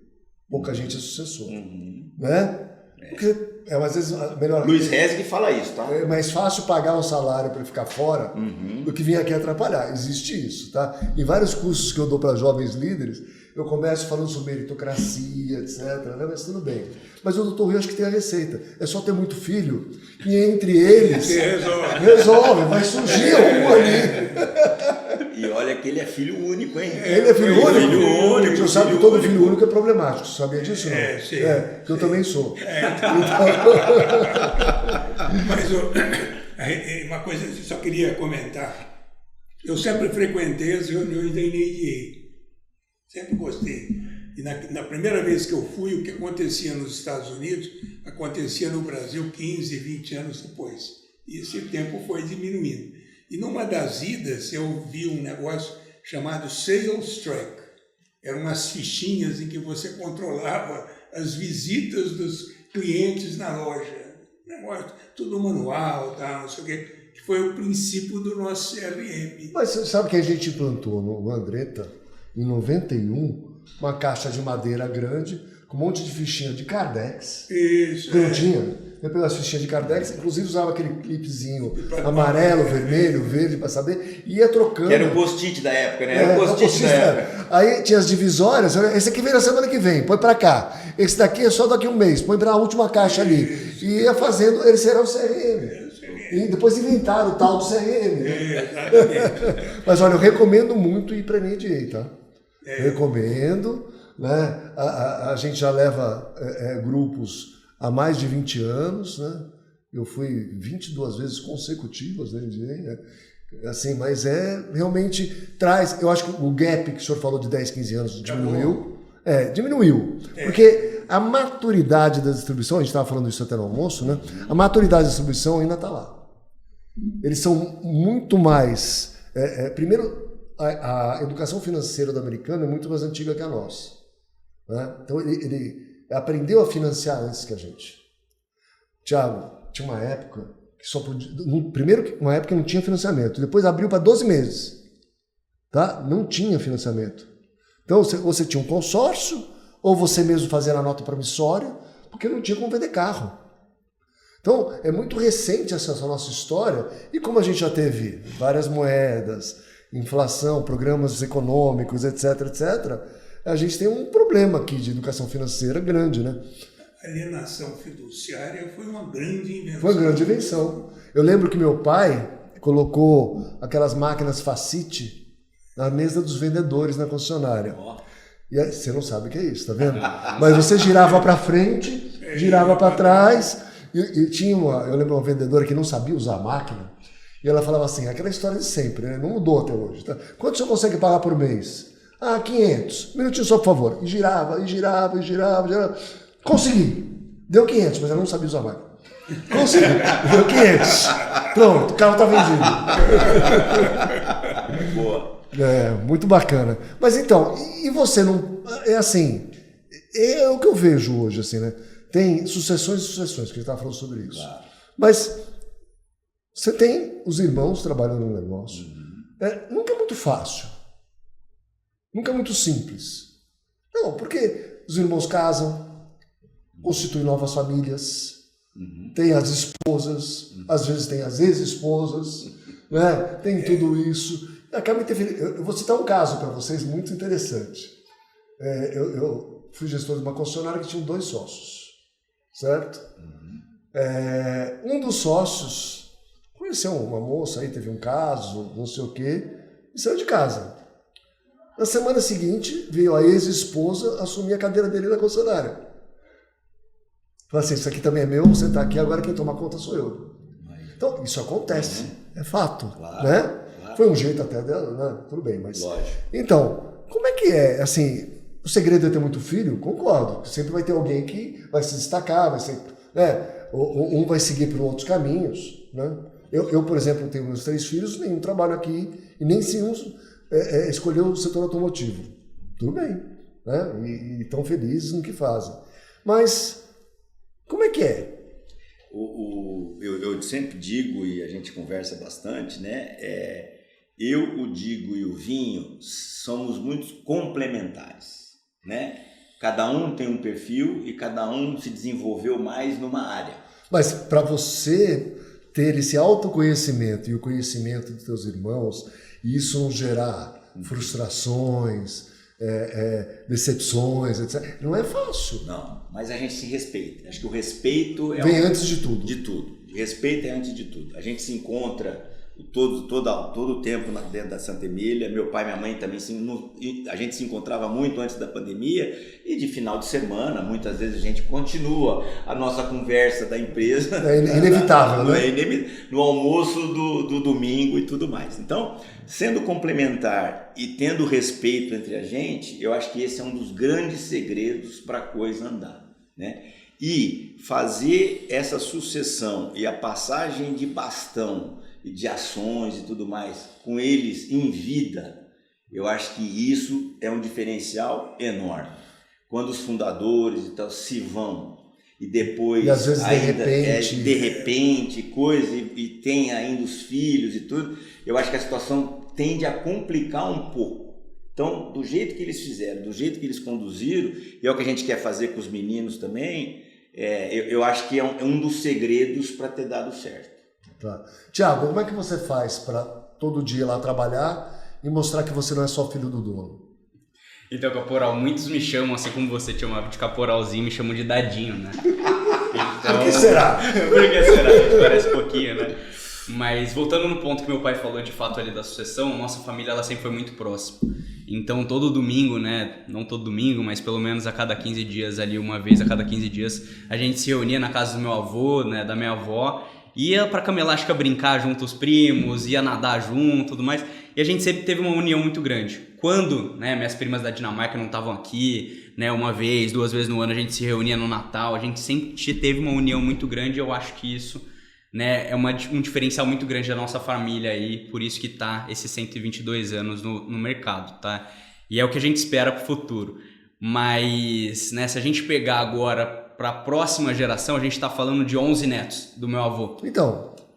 pouca gente é sucessor, né? Porque às vezes melhor... Luiz Rezig fala isso, tá? É mais fácil pagar um salário para ficar fora do que vir aqui atrapalhar. Existe isso, tá? Em vários cursos que eu dou para jovens líderes, eu começo falando sobre meritocracia, etc. Né? Mas tudo bem. Mas o Dr. Rui acho que tem a receita. É só ter muito filho e entre eles resolve. Vai surgir um ali. E olha que ele é filho único, hein? Ele é filho único? Filho único. Você sabe que todo filho único é problemático. Você sabia disso, não? Sim. Que eu também sou. Mas uma coisa que eu só queria comentar. Eu sempre frequentei as reuniões da NADA. Sempre gostei. E na primeira vez que eu fui, o que acontecia nos Estados Unidos, acontecia no Brasil 15, 20 anos depois. E esse tempo foi diminuindo. E numa das idas, eu vi um negócio chamado Sales Track. Eram umas fichinhas em que você controlava as visitas dos clientes na loja. Negócio, tudo manual, tal, não sei o quê. Que foi o princípio do nosso CRM. Mas você sabe que a gente implantou no Andretta, em 91, uma caixa de madeira grande, com um monte de fichinha de Cardex. Isso. Que não tinha. Eu peguei as fichinhas de Cardex, inclusive usava aquele clipezinho amarelo, vermelho, verde, para saber, e ia trocando. Que era o post-it da época, né? Era o post-it da época. Aí tinha as divisórias, esse aqui vem na semana que vem, põe para cá. Esse daqui é só daqui a um mês, põe para a última caixa ali. E ia fazendo, esse era o CRM. E depois inventaram o tal do CRM. Exatamente. Mas olha, eu recomendo muito ir para a NADA, tá? Recomendo, né? A gente já leva grupos há mais de 20 anos, né? Eu fui 22 vezes consecutivas, né? Assim, mas realmente traz, eu acho que o gap que o senhor falou de 10, 15 anos diminuiu. Diminuiu. Porque a maturidade da distribuição, a gente estava falando isso até no almoço, né? A maturidade da distribuição ainda está lá. Eles são muito mais... primeiro, a educação financeira do americano é muito mais antiga que a nossa. Né? Então, ele aprendeu a financiar antes que a gente. Tiago, tinha uma época que só podia... Primeiro, uma época que não tinha financiamento. Depois abriu para 12 meses. Tá? Não tinha financiamento. Então, você tinha um consórcio, ou você mesmo fazia a nota promissória, porque não tinha como vender carro. Então, é muito recente essa nossa história, e como a gente já teve várias moedas, inflação, programas econômicos, etc., etc., a gente tem um problema aqui de educação financeira grande, né? A alienação fiduciária foi uma grande invenção. Foi uma grande invenção. Eu lembro que meu pai colocou aquelas máquinas Facite na mesa dos vendedores na concessionária. E aí, você não sabe o que é isso, tá vendo? Mas você girava para frente, girava para trás, e tinha eu lembro uma vendedora que não sabia usar a máquina, e ela falava assim, aquela história de sempre, né? Não mudou até hoje. Tá? Quanto você consegue pagar por mês? 500. Um minutinho só, por favor. E girava. Consegui. Deu 500, mas ela não sabia usar a máquina. Consegui. Deu 500. Pronto, o carro tá vendido. Boa. Muito bacana. Mas então, e você não... É assim, é o que eu vejo hoje, assim, né? Tem sucessões e sucessões, que a gente estava falando sobre isso. Claro. Mas você tem os irmãos trabalhando no negócio. Nunca é muito fácil. Nunca é muito simples. Não, porque os irmãos casam, constituem novas famílias, tem as esposas, às vezes tem as ex-esposas, né? Tem tudo isso. Acaba interferindo. Eu vou citar um caso para vocês muito interessante. Eu fui gestor de uma concessionária que tinha 2 sócios, certo? Um dos sócios conheceu uma moça, aí teve um caso, não sei o quê, e saiu de casa. Na semana seguinte, veio a ex-esposa assumir a cadeira dele na concessionária. Falei assim, isso aqui também é meu, você está aqui, agora quem toma conta sou eu. Então, isso acontece, é fato. Claro, né? claro. Foi um jeito até dela, né? Tudo bem, mas... Lógico. Então, como é que é? Assim, o segredo é ter muito filho? Concordo. Sempre vai ter alguém que vai se destacar, vai ser... Um vai seguir por outros caminhos, né? Eu, por exemplo, tenho meus 3 filhos, nenhum trabalho aqui, e nem se um escolheu o setor automotivo. Tudo bem, né? E estão felizes no que fazem. Mas, como é que é? Eu sempre digo, e a gente conversa bastante, né? Eu, o Digo e o Vinho somos muito complementares, né? Cada um tem um perfil e cada um se desenvolveu mais numa área. Mas para você ter esse autoconhecimento e o conhecimento dos teus irmãos, e isso não gerar frustrações, decepções, etc., não é fácil. Não, mas a gente se respeita. Acho que o respeito vem antes de tudo. De tudo. O respeito é antes de tudo. A gente se encontra todo o tempo dentro da Santa Emília. Meu pai e minha mãe também, a gente se encontrava muito antes da pandemia, e de final de semana, muitas vezes a gente continua a nossa conversa da empresa. É inevitável, né? No almoço do domingo e tudo mais. Então, sendo complementar e tendo respeito entre a gente, eu acho que esse é um dos grandes segredos para a coisa andar, né? E fazer essa sucessão e a passagem de bastão e de ações e tudo mais com eles em vida, eu acho que isso é um diferencial enorme. Quando os fundadores e tal se vão e depois e às vezes de repente coisa e tem ainda os filhos e tudo, eu acho que a situação tende a complicar um pouco. Então, do jeito que eles fizeram, do jeito que eles conduziram, e é o que a gente quer fazer com os meninos também, eu acho que é um dos segredos para ter dado certo. Tá. Tiago, como é que você faz para todo dia ir lá trabalhar e mostrar que você não é só filho do dono? Então, caporal, muitos me chamam, assim como você te chamava de caporalzinho, me chamam de dadinho, né? Então, por que será? Por que será? Parece pouquinho, né? Mas voltando no ponto que meu pai falou de fato ali da sucessão, nossa família ela sempre foi muito próxima. Então todo domingo, né, não todo domingo, mas pelo menos a cada 15 dias ali, uma vez a cada 15 dias, a gente se reunia na casa do meu avô, né, da minha avó, ia pra Cama Elástica brincar junto os primos, ia nadar junto, tudo mais, e a gente sempre teve uma união muito grande. Quando, né, minhas primas da Dinamarca não estavam aqui, né, uma vez, 2 vezes no ano a gente se reunia no Natal, a gente sempre teve uma união muito grande, e eu acho que isso, né, é um diferencial muito grande da nossa família aí, por isso que tá esses 122 anos no mercado, tá? E é o que a gente espera pro futuro. Mas, né, se a gente pegar agora para a próxima geração, a gente tá falando de 11 netos do meu avô.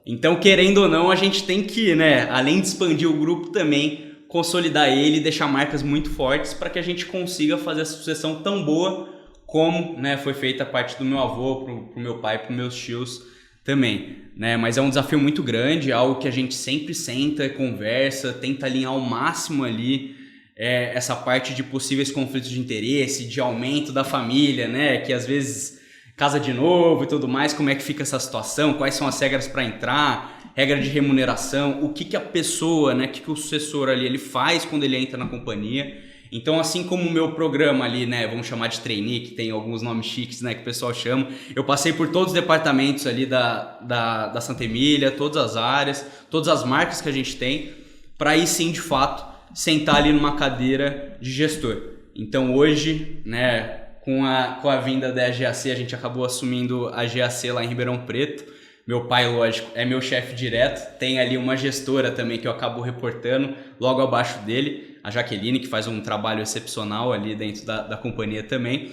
Então, querendo ou não, a gente tem que, né, além de expandir o grupo também, consolidar ele e deixar marcas muito fortes para que a gente consiga fazer essa sucessão tão boa como, né, foi feita a parte do meu avô, pro meu pai, pros meus tios também, né? Mas é um desafio muito grande, algo que a gente sempre senta, conversa, tenta alinhar ao máximo ali essa parte de possíveis conflitos de interesse, de aumento da família, né? Que às vezes casa de novo e tudo mais, como é que fica essa situação, quais são as regras para entrar, regra de remuneração, o que a pessoa, né? O que o sucessor ali ele faz quando ele entra na companhia. Então, assim como o meu programa ali, né, vamos chamar de trainee, que tem alguns nomes chiques, né, que o pessoal chama, eu passei por todos os departamentos ali da Santa Emília, todas as áreas, todas as marcas que a gente tem, para aí sim, de fato, sentar ali numa cadeira de gestor. Então, hoje, né, com a vinda da GAC, a gente acabou assumindo a GAC lá em Ribeirão Preto. Meu pai, lógico, é meu chefe direto, tem ali uma gestora também que eu acabo reportando logo abaixo dele, a Jaqueline, que faz um trabalho excepcional ali dentro da companhia também.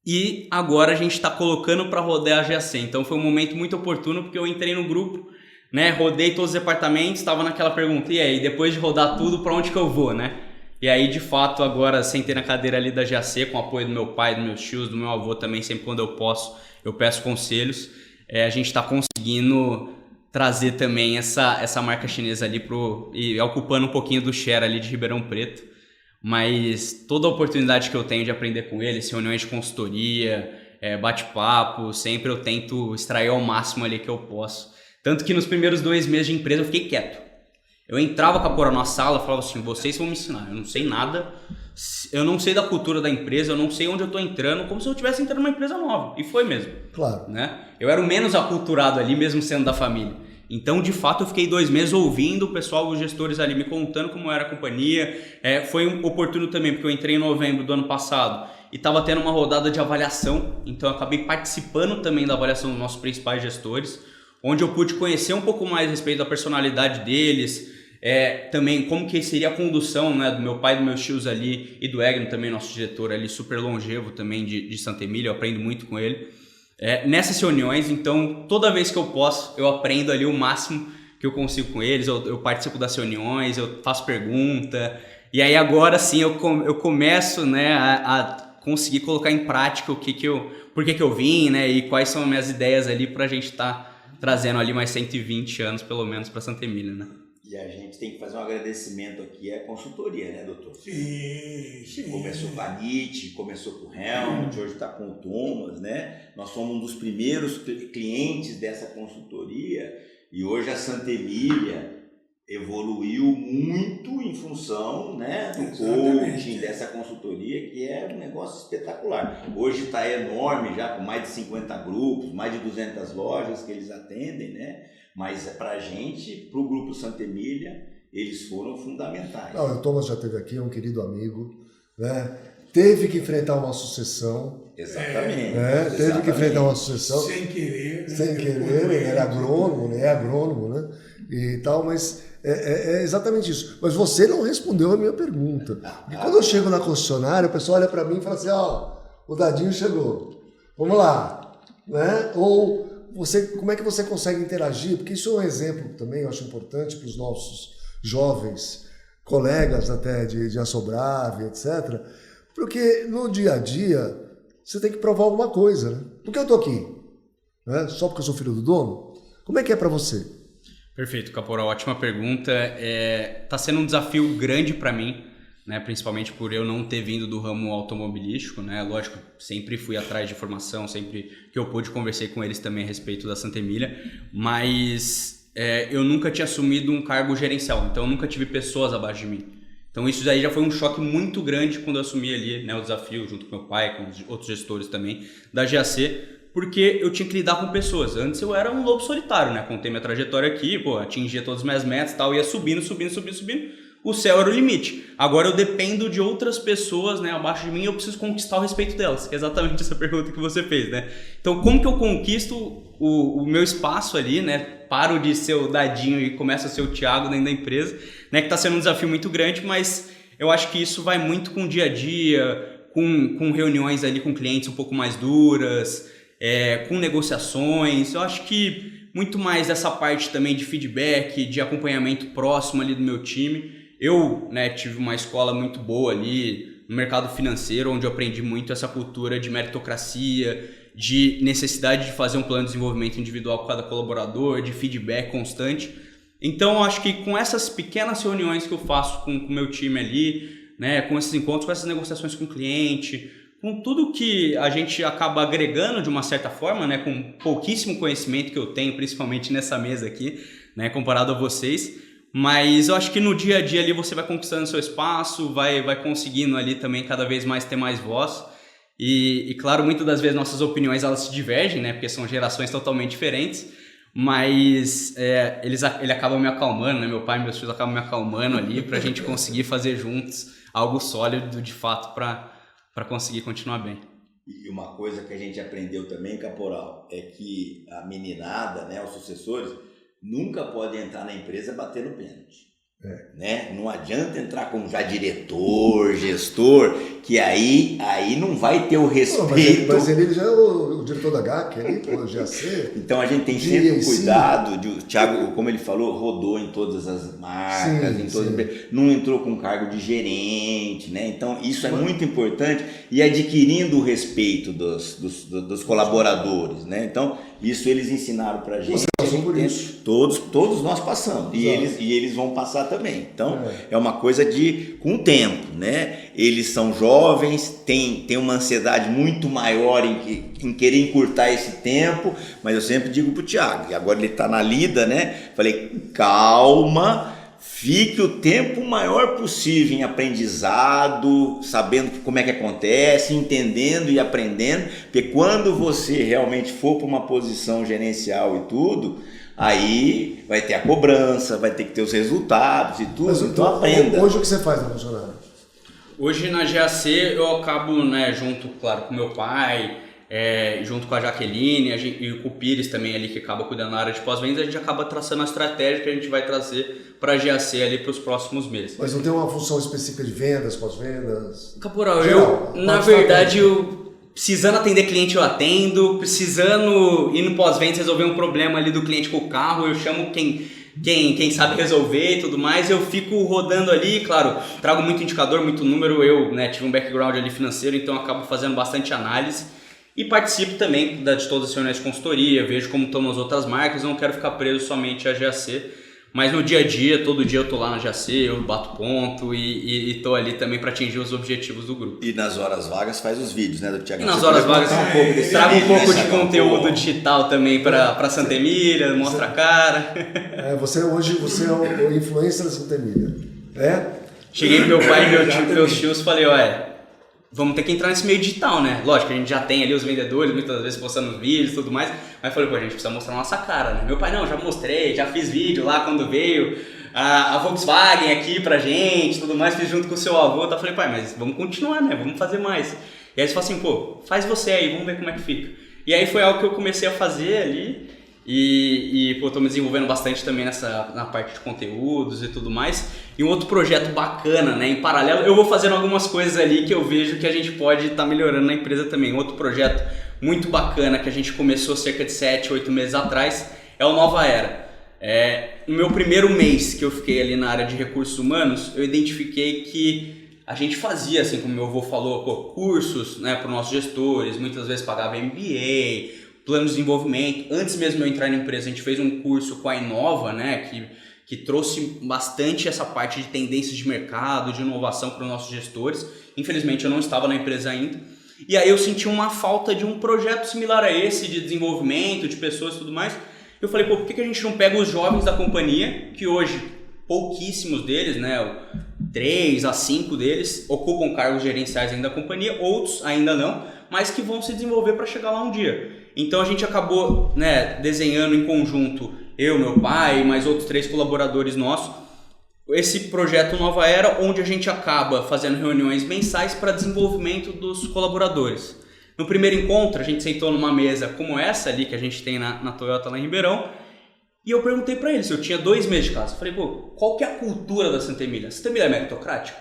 E agora a gente está colocando para rodar a GAC. Então foi um momento muito oportuno, porque eu entrei no grupo, né, rodei todos os departamentos, estava naquela pergunta, e aí, depois de rodar tudo, para onde que eu vou, né? E aí, de fato, agora sentei na cadeira ali da GAC, com o apoio do meu pai, dos meus tios, do meu avô também, sempre quando eu posso, eu peço conselhos. A gente está conseguindo trazer também essa marca chinesa ali e ocupando um pouquinho do share ali de Ribeirão Preto, mas toda a oportunidade que eu tenho de aprender com eles, reuniões de consultoria, bate-papo, sempre eu tento extrair ao máximo ali que eu posso. Tanto que nos primeiros 2 meses de empresa eu fiquei quieto. Eu entrava com a Cora na sala e falava assim, vocês vão me ensinar, eu não sei nada, eu não sei da cultura da empresa, eu não sei onde eu tô entrando, como se eu estivesse entrando numa empresa nova. E foi mesmo. Claro. Né? Eu era o menos aculturado ali, mesmo sendo da família. Então, de fato, eu fiquei 2 meses ouvindo o pessoal, os gestores ali me contando como era a companhia. Foi oportuno também, porque eu entrei em novembro do ano passado e estava tendo uma rodada de avaliação. Então, eu acabei participando também da avaliação dos nossos principais gestores, onde eu pude conhecer um pouco mais a respeito da personalidade deles, também como que seria a condução, né, do meu pai e dos meus tios ali, e do Egno também, nosso diretor ali, super longevo também de Santa Emília, eu aprendo muito com ele. Nessas reuniões, então, toda vez que eu posso, eu aprendo ali o máximo que eu consigo com eles, eu participo das reuniões, eu faço pergunta, e aí agora sim eu começo, né, a conseguir colocar em prática por que eu vim, né, e quais são as minhas ideias ali pra gente estar trazendo ali mais 120 anos pelo menos para Santa Emília, né. E a gente tem que fazer um agradecimento aqui à consultoria, né, doutor? Sim. Começou com a NIT, começou com o Helmut, hoje está com o Thomas, né? Nós somos um dos primeiros clientes dessa consultoria e hoje a Santa Emília evoluiu muito em função, né, do coaching, dessa consultoria, que é um negócio espetacular. Hoje está enorme, já com mais de 50 grupos, mais de 200 lojas que eles atendem, né? Mas para a gente, para o Grupo Santa Emília, eles foram fundamentais. Não, o Thomas já esteve aqui, é um querido amigo, né? Teve que enfrentar uma sucessão. Exatamente. Teve que enfrentar uma sucessão. Sem querer. Ele era agrônomo, né? É agrônomo, né? E tal, mas é exatamente isso. Mas você não respondeu a minha pergunta. Porque quando eu chego na concessionária, o pessoal olha para mim e fala assim, o Dadinho chegou. Vamos lá. Né? Ou como é que você consegue interagir? Porque isso é um exemplo também, eu acho importante para os nossos jovens colegas até de Assobrave, etc. Porque no dia a dia você tem que provar alguma coisa, né? Por que eu estou aqui? Né? Só porque eu sou filho do dono? Como é que é para você? Perfeito, Caporal. Ótima pergunta. Tá sendo um desafio grande para mim, né? Principalmente por eu não ter vindo do ramo automobilístico, né? Lógico, sempre fui atrás de formação, sempre que eu pude conversei com eles também a respeito da Santa Emília, mas eu nunca tinha assumido um cargo gerencial, então eu nunca tive pessoas abaixo de mim. Então isso aí já foi um choque muito grande quando eu assumi ali, né, o desafio junto com meu pai, com os outros gestores também da GAC, porque eu tinha que lidar com pessoas. Antes eu era um lobo solitário, né? Contei minha trajetória aqui, atingia todas as minhas metas e tal, ia subindo. O céu era o limite. Agora eu dependo de outras pessoas, né, abaixo de mim, e eu preciso conquistar o respeito delas, que é exatamente essa pergunta que você fez, né? Então, como que eu conquisto o meu espaço ali, né? Paro de ser o Dadinho e começo a ser o Thiago dentro da empresa, né? Que está sendo um desafio muito grande, mas eu acho que isso vai muito com o dia a dia, com reuniões ali com clientes um pouco mais duras, com negociações. Eu acho que muito mais essa parte também de feedback, de acompanhamento próximo ali do meu time. Eu, né, tive uma escola muito boa ali no mercado financeiro, onde eu aprendi muito essa cultura de meritocracia, de necessidade de fazer um plano de desenvolvimento individual para cada colaborador, de feedback constante. Então, eu acho que com essas pequenas reuniões que eu faço com o meu time ali, né, com esses encontros, com essas negociações com o cliente, com tudo que a gente acaba agregando de uma certa forma, né, com pouquíssimo conhecimento que eu tenho, principalmente nessa mesa aqui, né, comparado a vocês, mas eu acho que no dia a dia ali você vai conquistando seu espaço, vai conseguindo ali também cada vez mais ter mais voz e claro, muitas das vezes nossas opiniões elas se divergem, né, porque são gerações totalmente diferentes, mas ele acaba me acalmando, né, meu pai e meus filhos acabam me acalmando ali pra gente conseguir fazer juntos algo sólido de fato para conseguir continuar bem. E uma coisa que a gente aprendeu também, Caporal, é que a meninada, né, os sucessores, nunca podem entrar na empresa batendo pênalti. Né? Não adianta entrar como já diretor, gestor, que aí não vai ter o respeito. Mas ele já é o diretor da GAC, ali, GAC. Então a gente tem sempre cuidado, o Thiago, como ele falou, rodou em todas as marcas, não entrou com cargo de gerente, né? Então isso é muito importante e adquirindo o respeito dos colaboradores, né? Então isso eles ensinaram pra gente. Você passou por isso. Todos nós passamos e eles vão passar também. Então é uma coisa com o tempo, né? Eles são jovens, têm uma ansiedade muito maior em querer encurtar esse tempo, mas eu sempre digo pro Thiago, e agora ele tá na lida, né? Falei, calma, fique o tempo maior possível em aprendizado, sabendo como é que acontece, entendendo e aprendendo, porque quando você realmente for para uma posição gerencial e tudo, aí vai ter a cobrança, vai ter que ter os resultados e tudo, mas, então aprenda. Hoje o que você faz na funcionária? Hoje na GAC eu acabo, né, junto, claro, com meu pai, junto com a Jaqueline e com o Pires também ali, que acaba cuidando da área de pós-vendas, a gente acaba traçando a estratégia que a gente vai trazer para a GAC ali para os próximos meses. Mas não tem uma função específica de vendas, pós-vendas? Caporal, na verdade, precisando atender cliente eu atendo, precisando ir no pós-vendas resolver um problema ali do cliente com o carro, eu chamo quem sabe resolver e tudo mais, eu fico rodando ali, claro, trago muito indicador, muito número, eu, né, tive um background ali financeiro, então eu acabo fazendo bastante análise e participo também de todas as reuniões de consultoria, vejo como estão as outras marcas, eu não quero ficar preso somente à GAC, Mas no dia a dia, todo dia eu tô lá na GAC, eu bato ponto e tô ali também para atingir os objetivos do grupo. E nas horas vagas faz os vídeos, né, do Thiago? E nas horas vagas trago um pouco de conteúdo digital também para Santa Emília, mostra a cara. Você é o influencer da Santa Emília, né? Cheguei pro meu pai e meus tios e falei, olha, vamos ter que entrar nesse meio digital, né? Lógico, a gente já tem ali os vendedores, muitas vezes postando vídeos e tudo mais, mas falei, pô, a gente precisa mostrar a nossa cara, né? Meu pai, não, já mostrei, já fiz vídeo lá quando veio a Volkswagen aqui pra gente, tudo mais, fiz junto com o seu avô, tá? Falei, pai, mas vamos continuar, né? Vamos fazer mais. E aí eles falaram assim, pô, faz você aí, vamos ver como é que fica. E aí foi algo que eu comecei a fazer ali e pô, tô me desenvolvendo bastante também na parte de conteúdos e tudo mais. E um outro projeto bacana, né, em paralelo, eu vou fazendo algumas coisas ali que eu vejo que a gente pode estar melhorando na empresa também. Outro projeto muito bacana que a gente começou cerca de 7, 8 meses atrás é o Nova Era. No meu primeiro mês que eu fiquei ali na área de recursos humanos, eu identifiquei que a gente fazia, assim como meu avô falou, pô, cursos, né, para os nossos gestores, muitas vezes pagava MBA, plano de desenvolvimento. Antes mesmo de eu entrar na empresa, a gente fez um curso com a Inova, né, que trouxe bastante essa parte de tendências de mercado, de inovação para os nossos gestores. Infelizmente eu não estava na empresa ainda. E aí eu senti uma falta de um projeto similar a esse, de desenvolvimento, de pessoas e tudo mais. Eu falei, pô, por que a gente não pega os jovens da companhia, que hoje pouquíssimos deles, né, 3 a 5 deles, ocupam cargos gerenciais ainda da companhia, outros ainda não, mas que vão se desenvolver para chegar lá um dia. Então a gente acabou, né, desenhando em conjunto, eu, meu pai e mais outros 3 colaboradores nossos, esse projeto Nova Era, onde a gente acaba fazendo reuniões mensais para desenvolvimento dos colaboradores. No primeiro encontro, a gente sentou numa mesa como essa ali que a gente tem na Toyota lá em Ribeirão, e eu perguntei para eles, eu tinha 2 meses de casa, falei, pô, qual que é a cultura da Santa Emília? Santa Emília é meritocrática?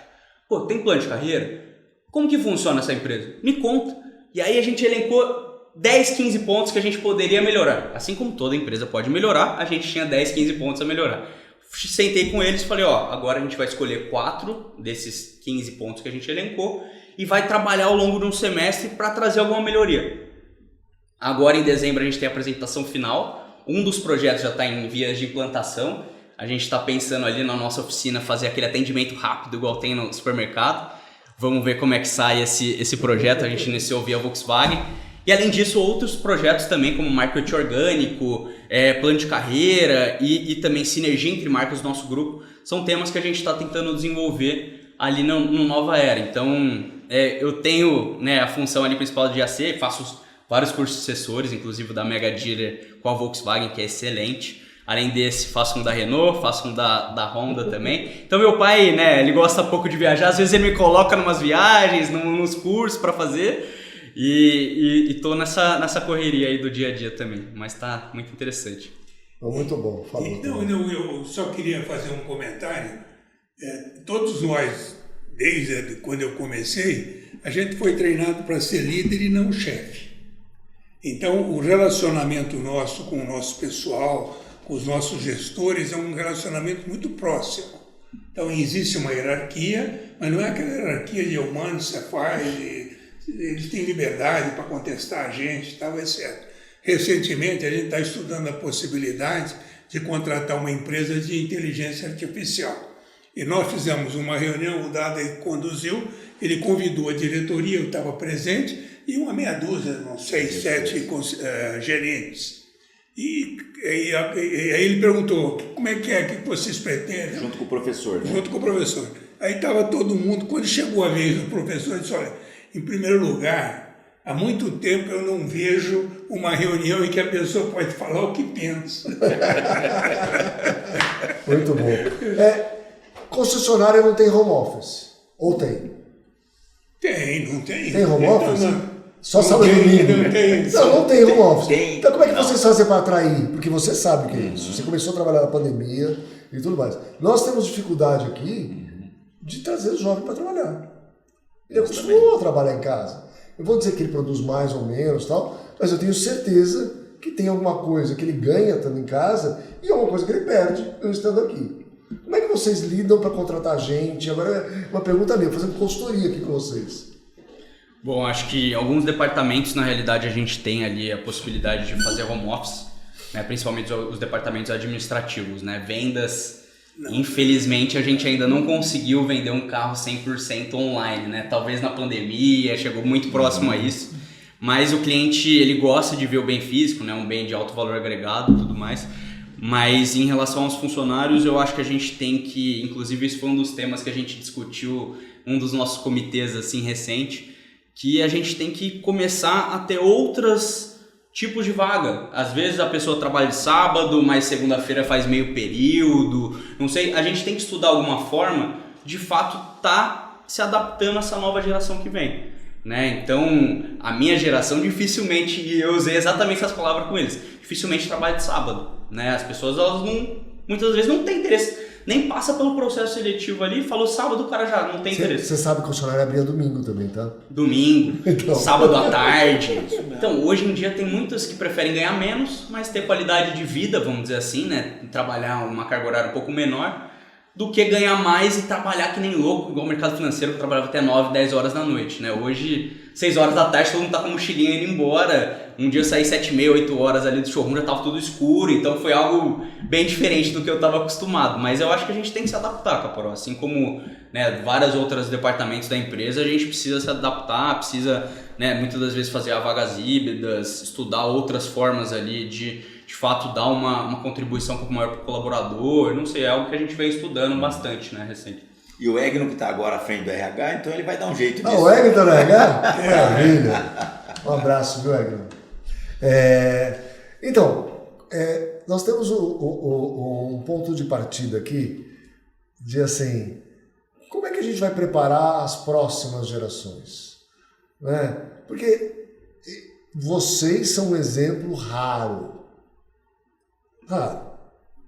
Pô, tem plano de carreira? Como que funciona essa empresa? Me conta. E aí a gente elencou 10, 15 pontos que a gente poderia melhorar. Assim como toda empresa pode melhorar, a gente tinha 10, 15 pontos a melhorar. Sentei com eles e falei, ó, agora a gente vai escolher 4 desses 15 pontos que a gente elencou e vai trabalhar ao longo de um semestre para trazer alguma melhoria. Agora em dezembro a gente tem a apresentação final, um dos projetos já está em vias de implantação, a gente está pensando ali na nossa oficina fazer aquele atendimento rápido igual tem no supermercado. Vamos ver como é que sai esse projeto, a gente iniciou via Volkswagen. E além disso, outros projetos também, como marketing orgânico, plano de carreira e também sinergia entre marcas do nosso grupo, são temas que a gente está tentando desenvolver ali no Nova Era. Então, eu tenho, né, a função ali principal de AC, faço vários cursos de assessores, inclusive da Mega Dealer com a Volkswagen, que é excelente. Além desse, faço um da Renault, faço um da Honda também. Então meu pai, né, ele gosta pouco de viajar, às vezes ele me coloca numas viagens, nos cursos para fazer. E tô nessa correria aí do dia a dia também, mas tá muito interessante. Muito bom, falou. Então, eu só queria fazer um comentário. Todos nós, desde quando eu comecei, a gente foi treinado para ser líder e não chefe. Então, o relacionamento nosso com o nosso pessoal, com os nossos gestores, é um relacionamento muito próximo. Então, existe uma hierarquia, mas não é aquela hierarquia de eu mando, você faz, eles têm liberdade para contestar a gente, tal, etc. Recentemente, a gente está estudando a possibilidade de contratar uma empresa de inteligência artificial. E nós fizemos uma reunião, o Dada conduziu, ele convidou a diretoria, eu estava presente, e uma meia dúzia, não sei, 7 gerentes. E aí ele perguntou, como é que vocês pretendem? Junto com o professor. Né? Junto com o professor. Aí estava todo mundo, quando chegou a vez do professor, disse, olha, em primeiro lugar, há muito tempo eu não vejo uma reunião em que a pessoa pode falar o que pensa. Muito bom. Concessionária não tem home office? Ou tem? Tem, não tem. Tem home office? Não, só sábado e domingo? Não tem home office. Tem. Então como é que vocês fazem para atrair? Porque você sabe o que é isso. Você começou a trabalhar na pandemia e tudo mais. Nós temos dificuldade aqui de trazer o jovem para trabalhar. Ele acostumou a trabalhar em casa. Eu vou dizer que ele produz mais ou menos, tal, mas eu tenho certeza que tem alguma coisa que ele ganha estando em casa e alguma coisa que ele perde eu estando aqui. Como é que vocês lidam para contratar gente? Agora, uma pergunta minha, fazendo consultoria aqui com vocês. Bom, acho que alguns departamentos, na realidade, a gente tem ali a possibilidade de fazer home office. né? Principalmente os departamentos administrativos, né? Vendas, infelizmente a gente ainda não conseguiu vender um carro 100% online, né? Talvez na pandemia, chegou muito próximo a isso, mas o cliente ele gosta de ver o bem físico, né? Um bem de alto valor agregado e tudo mais. Mas em relação aos funcionários, eu acho que a gente tem que, inclusive esse foi um dos temas que a gente discutiu, um dos nossos comitês assim recente, que a gente tem que começar a ter outros tipos de vaga. Às vezes a pessoa trabalha de sábado, mas segunda-feira faz meio período, não sei, a gente tem que estudar alguma forma de fato tá se adaptando a essa nova geração que vem, né? Então, a minha geração dificilmente, e eu usei exatamente essas palavras com eles, dificilmente trabalha de sábado, né? As pessoas, elas não, muitas vezes não têm interesse, nem passa pelo processo seletivo ali, falou sábado, o cara já não tem interesse. Você sabe que o funcionário abria domingo também, tá? Domingo, Então. sábado à tarde. Então, hoje em dia tem muitas que preferem ganhar menos, mas ter qualidade de vida, vamos dizer assim, né? Trabalhar uma carga horária um pouco menor, do que ganhar mais e trabalhar que nem louco, igual o mercado financeiro, que trabalhava até 9, 10 horas da noite, né? Hoje, 6 horas da tarde, todo mundo tá com mochilinha indo embora. Um dia eu saí 7h30, 8 horas ali do showroom, já tava tudo escuro, então foi algo bem diferente do que eu tava acostumado. Mas eu acho que a gente tem que se adaptar, Caporó. Assim como, né, vários outros departamentos da empresa, a gente precisa se adaptar, precisa, né, muitas das vezes fazer vagas híbridas, estudar outras formas ali de fato dar uma contribuição um pouco maior para o colaborador, não sei, é algo que a gente vem estudando bastante, né, recente. E o Egno que está agora à frente do RH, então ele vai dar um jeito nisso. O Egno tá no RH? Maravilha! Um abraço, viu, Egno? Nós temos um ponto de partida aqui de assim, como é que a gente vai preparar as próximas gerações? Né? Porque vocês são um exemplo raro.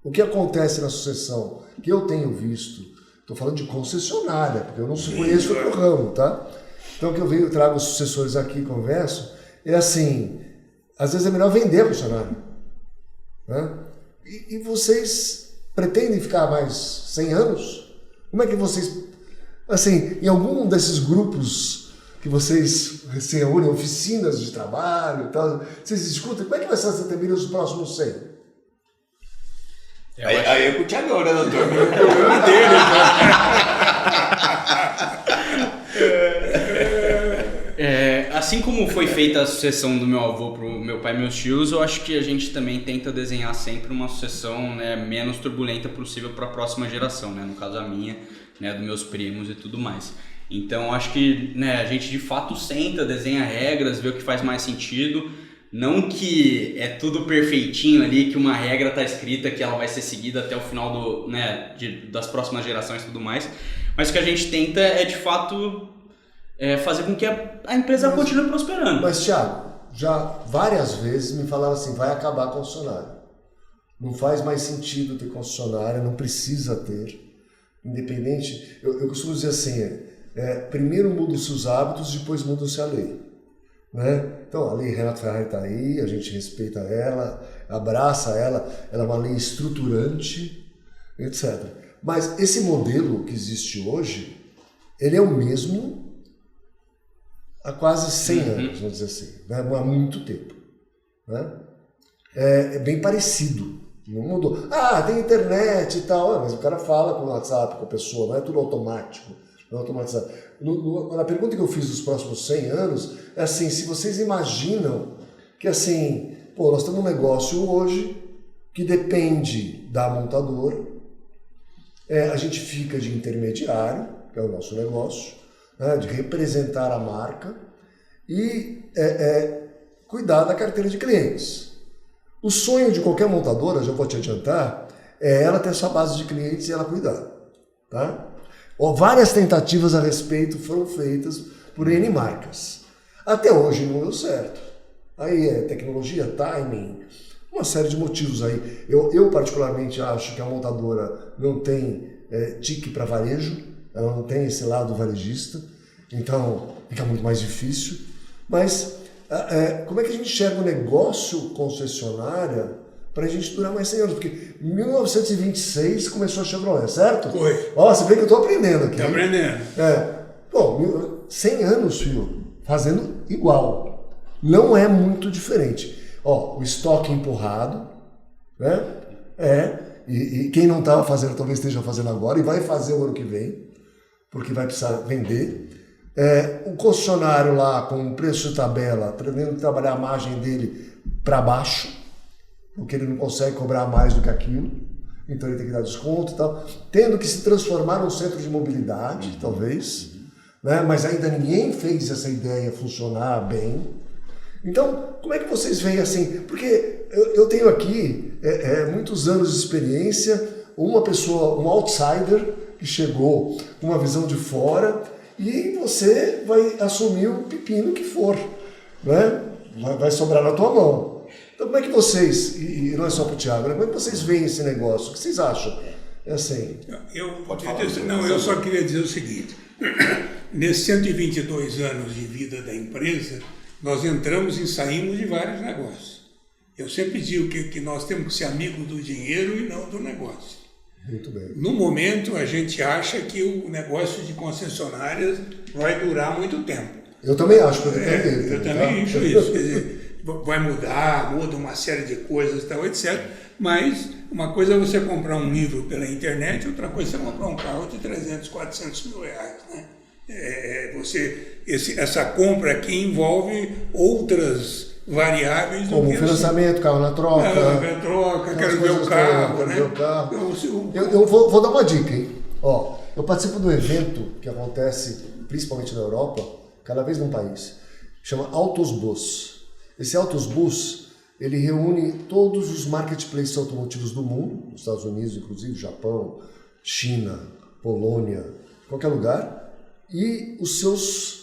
O que acontece na sucessão, que eu tenho visto, estou falando de concessionária, porque eu não conheço o ramo, tá? Então, que eu trago os sucessores aqui e converso, é assim, às vezes é melhor vender a funcionária. Né? E vocês pretendem ficar mais 100 anos? Como é que vocês, assim, em algum desses grupos que vocês se reúnem, oficinas de trabalho e tal, vocês discutem como é que vai ser a Santa Emília nos próximos 100? Aí é com o Thiagão, né, doutor? O problema dele, assim como foi feita a sucessão do meu avô pro meu pai e meus tios, eu acho que a gente também tenta desenhar sempre uma sucessão, né, menos turbulenta possível para a próxima geração, né, no caso a minha, né, dos meus primos e tudo mais. Então acho que, né, a gente de fato senta, desenha regras, vê o que faz mais sentido. Não que é tudo perfeitinho ali, que uma regra está escrita, que ela vai ser seguida até o final das próximas gerações e tudo mais, mas o que a gente tenta é de fato fazer com que a empresa continue prosperando. Mas, Thiago, já várias vezes me falaram assim, vai acabar a concessionária. Não faz mais sentido ter concessionária, não precisa ter. Independente, eu costumo dizer assim, primeiro mudam-se os hábitos, depois muda-se a lei. Né? Então a lei Renato Ferrari está aí, a gente respeita ela, abraça ela, ela é uma lei estruturante, etc. Mas esse modelo que existe hoje, ele é o mesmo há quase 100 anos, vamos dizer assim, né? Há muito tempo. Né? É bem parecido, não mudou. Tem internet e tal, mas o cara fala com o WhatsApp com a pessoa, não é tudo automático. Automatizado. Na pergunta que eu fiz dos próximos 100 anos, é assim, se vocês imaginam que assim, nós temos um negócio hoje que depende da montadora, a gente fica de intermediário, que é o nosso negócio, né, de representar a marca e cuidar da carteira de clientes. O sonho de qualquer montadora, já vou te adiantar, é ela ter sua base de clientes e ela cuidar, tá? Várias tentativas a respeito foram feitas por N marcas. Até hoje não deu certo. Aí tecnologia, timing, uma série de motivos aí. Eu particularmente acho que a montadora não tem tique para varejo, ela não tem esse lado varejista, então fica muito mais difícil. Mas como é que a gente enxerga o negócio concessionária para a gente durar mais 100 anos? Porque em 1926 começou a Chevrolet, certo? Foi. Você vê que eu estou aprendendo aqui. Está aprendendo. 100 anos, filho, fazendo igual. Não é muito diferente. O estoque empurrado, né? E quem não estava fazendo talvez esteja fazendo agora e vai fazer o ano que vem, porque vai precisar vender. O concessionário lá com o preço de tabela, tentando trabalhar a margem dele para baixo, porque ele não consegue cobrar mais do que aquilo, então ele tem que dar desconto e tal, tendo que se transformar num centro de mobilidade, talvez, né? Mas ainda ninguém fez essa ideia funcionar bem. Então, como é que vocês veem assim? Porque eu tenho aqui muitos anos de experiência, uma pessoa, um outsider, que chegou com uma visão de fora, e você vai assumir o pepino que for, né? Vai sobrar na tua mão. Então, como é que vocês, e não é só para o Thiago, né? Como é que vocês veem esse negócio? O que vocês acham? É assim. Eu só queria dizer o seguinte: nesses 122 anos de vida da empresa, nós entramos e saímos de vários negócios. Eu sempre digo que nós temos que ser amigos do dinheiro e não do negócio. Muito bem. No momento, a gente acha que o negócio de concessionárias vai durar muito tempo. Eu também acho, porque dele. Eu também acho isso. Quer dizer, vai muda uma série de coisas e tal, etc. Mas uma coisa é você comprar um livro pela internet, outra coisa é você comprar um carro de 300, 400 mil reais, né? Essa compra aqui envolve outras variáveis. Como financiamento, carro na troca. Quero ver o carro, né? Eu vou dar uma dica, hein? Ó, eu participo de um evento que acontece principalmente na Europa, cada vez num país, chama Autos Bus. Esse Autos Bus, ele reúne todos os marketplaces automotivos do mundo, nos Estados Unidos, inclusive, Japão, China, Polônia, qualquer lugar, e os seus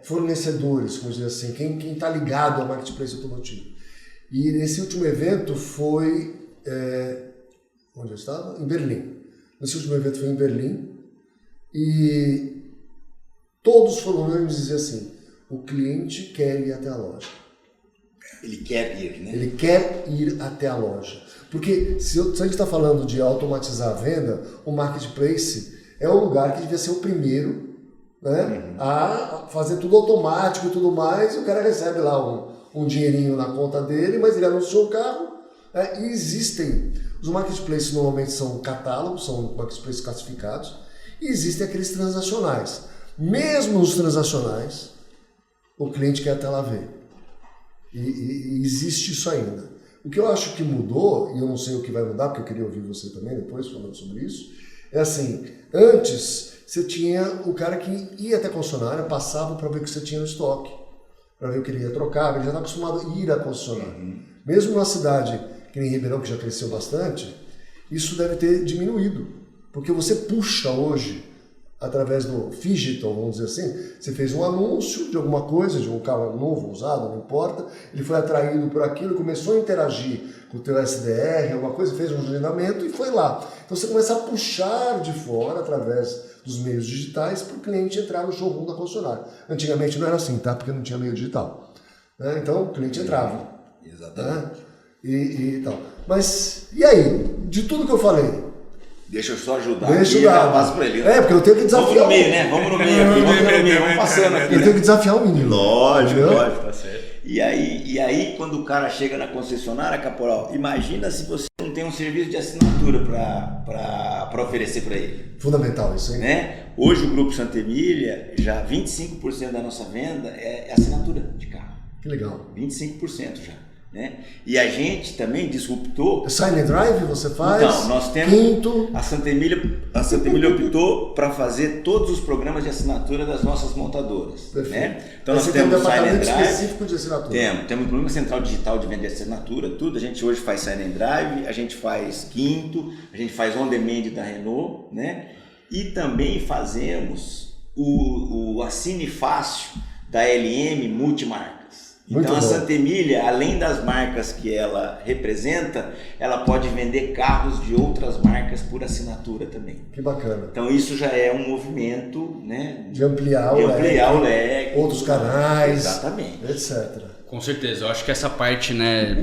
fornecedores, vamos dizer assim, quem está ligado ao marketplace automotivo. E nesse último evento foi, onde eu estava? Em Berlim. Nesse último evento foi em Berlim, e todos foram unânimes dizer assim: o cliente quer ir até a loja. Ele quer ir, né? Ele quer ir até a loja. Porque se a gente está falando de automatizar a venda, o marketplace é o lugar que devia ser o primeiro, né, a fazer tudo automático e tudo mais, e o cara recebe lá um dinheirinho na conta dele, mas ele anunciou o carro, e existem. Os marketplaces normalmente são catálogos, são marketplaces classificados, e existem aqueles transacionais. Mesmo os transacionais, o cliente quer até lá ver. E existe isso ainda. O que eu acho que mudou, e eu não sei o que vai mudar, porque eu queria ouvir você também depois falando sobre isso, é assim: antes você tinha o cara que ia até a concessionária, passava para ver o que você tinha no estoque, para ver o que ele ia trocar, ele já está acostumado a ir à concessionária. Mesmo numa cidade que nem Ribeirão, que já cresceu bastante, isso deve ter diminuído, porque você puxa hoje, através do digital, vamos dizer assim, você fez um anúncio de alguma coisa, de um carro novo, usado, não importa, ele foi atraído por aquilo, começou a interagir com o teu SDR, alguma coisa, fez um agendamento e foi lá. Então você começa a puxar de fora, através dos meios digitais, para o cliente entrar no showroom da concessionária. Antigamente não era assim, tá? Porque não tinha meio digital. Então o cliente entrava. Exatamente. E tal. Mas, e aí? De tudo que eu falei, deixa eu só ajudar aqui, eu passo para ele. Porque eu tenho que desafiar. Vamos no meio, né? Vamos no meio aqui, vamos passando aqui. Eu tenho que desafiar o menino. Lógico, entendeu? lógico, tá certo. E aí, quando o cara chega na concessionária, Caporal, imagina se você não tem um serviço de assinatura para oferecer para ele. Fundamental isso, hein? Né? Hoje o Grupo Santa Emília, já 25% da nossa venda é assinatura de carro. Que legal. 25% já. Né? E a gente também disruptou. Sign and Drive você faz? Então, nós temos. Quinto. A Santa Emília optou para fazer todos os programas de assinatura das nossas montadoras. Né? Então nós temos um departamento Sign and Drive, específico de assinatura. Temos um programa central digital de venda de assinatura, tudo. A gente hoje faz Sign and Drive, a gente faz Quinto, a gente faz On Demand da Renault, né? E também fazemos o Assine Fácil da LM Multimarcas. Então a Santa Emília, além das marcas que ela representa, ela pode vender carros de outras marcas por assinatura também. Que bacana. Então isso já é um movimento, né, de ampliar o leque, outros canais, exatamente, etc. Com certeza, eu acho que essa parte, né,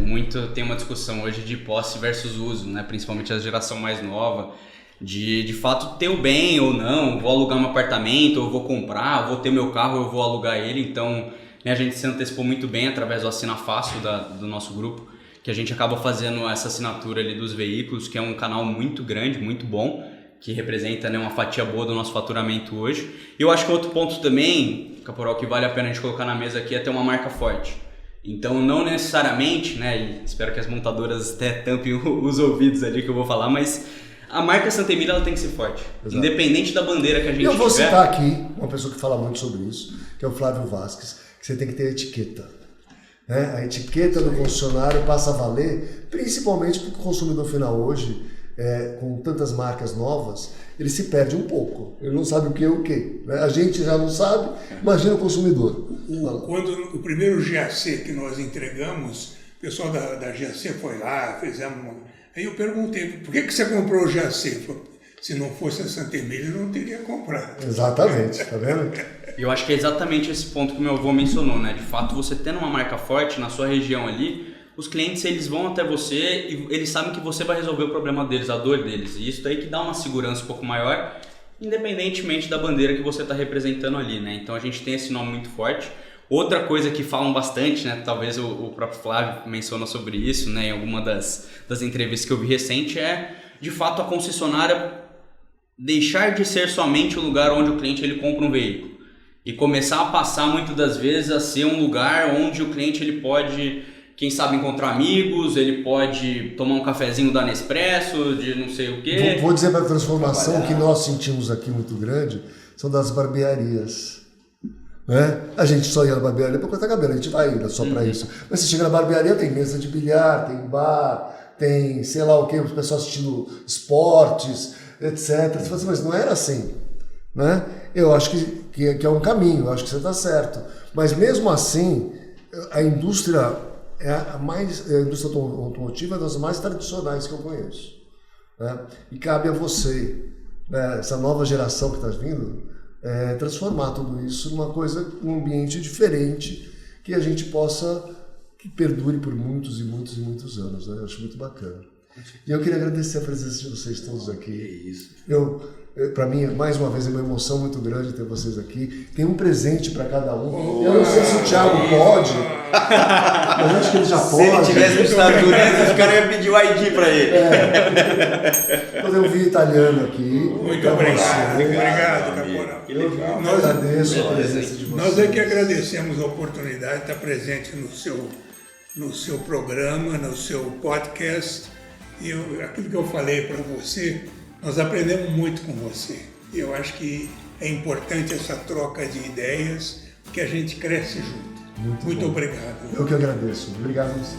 tem uma discussão hoje de posse versus uso, né, principalmente a geração mais nova, de fato ter o bem ou não, vou alugar um apartamento, ou vou comprar, vou ter meu carro, eu vou alugar ele, então a gente se antecipou muito bem através do Assina Fácil do nosso grupo, que a gente acaba fazendo essa assinatura ali dos veículos, que é um canal muito grande, muito bom, que representa, né, uma fatia boa do nosso faturamento hoje. E eu acho que outro ponto também, Caporal, que vale a pena a gente colocar na mesa aqui é ter uma marca forte. Então, não necessariamente, né, e espero que as montadoras até tampem os ouvidos ali que eu vou falar, mas a marca Santa Emília ela tem que ser forte, Exato. Independente da bandeira que a gente tiver. Eu vou citar aqui uma pessoa que fala muito sobre isso, que é o Flávio Vasquez, que você tem que ter etiqueta. Né? A etiqueta do concessionário passa a valer, principalmente porque o consumidor final hoje, com tantas marcas novas, ele se perde um pouco. Ele não sabe o que é o que. Né? A gente já não sabe, imagina o consumidor. Quando o primeiro GAC que nós entregamos, o pessoal da GAC foi lá, fizemos... Aí eu perguntei, por que você comprou o GAC? Se não fosse a Santa Emília, eu não teria comprado. Exatamente, tá vendo? E eu acho que é exatamente esse ponto que o meu avô mencionou, né? De fato, você tendo uma marca forte na sua região ali, os clientes eles vão até você e eles sabem que você vai resolver o problema deles, a dor deles. E isso daí que dá uma segurança um pouco maior, independentemente da bandeira que você está representando ali, né? Então a gente tem esse nome muito forte. Outra coisa que falam bastante, né? Talvez o próprio Flávio menciona sobre isso, né? Em alguma das entrevistas que eu vi recente, é de fato a concessionária deixar de ser somente o lugar onde o cliente ele compra um veículo e começar a passar muitas das vezes a ser um lugar onde o cliente ele pode, quem sabe, encontrar amigos, ele pode tomar um cafezinho da Nespresso, de não sei o quê. Vou dizer para a transformação que nós sentimos aqui muito grande, são das barbearias. Né? A gente só ia na barbearia para cortar cabelo, a gente vai ainda só para isso. Mas você chega na barbearia, tem mesa de bilhar, tem bar, tem sei lá o que, o pessoal assistindo esportes, etc. Você fala assim, mas não era assim. Né? Eu acho que é um caminho, eu acho que você está certo. Mas mesmo assim, a indústria a indústria automotiva é das mais tradicionais que eu conheço. Né? E cabe a você, né, essa nova geração que está vindo, transformar tudo isso numa coisa, num ambiente diferente que a gente possa, que perdure por muitos e muitos e muitos anos. Né? Eu acho muito bacana. E eu queria agradecer a presença de vocês todos aqui. É isso. Para mim, mais uma vez, é uma emoção muito grande ter vocês aqui. Tem um presente para cada um. Eu não sei se o Thiago pode, mas eu acho que ele já pode. Se ele estivesse nos Estados Unidos, os caras iam pedir o ID para ele. Mas eu vi italiano aqui. Muito obrigado, obrigado, Caporal. Que legal. Eu agradeço a presença de vocês. Nós é que agradecemos a oportunidade de estar presente no seu programa, no seu podcast. E aquilo que eu falei para você, nós aprendemos muito com você. Eu acho que é importante essa troca de ideias, porque a gente cresce junto. Muito obrigado. Eu que agradeço. Obrigado a você.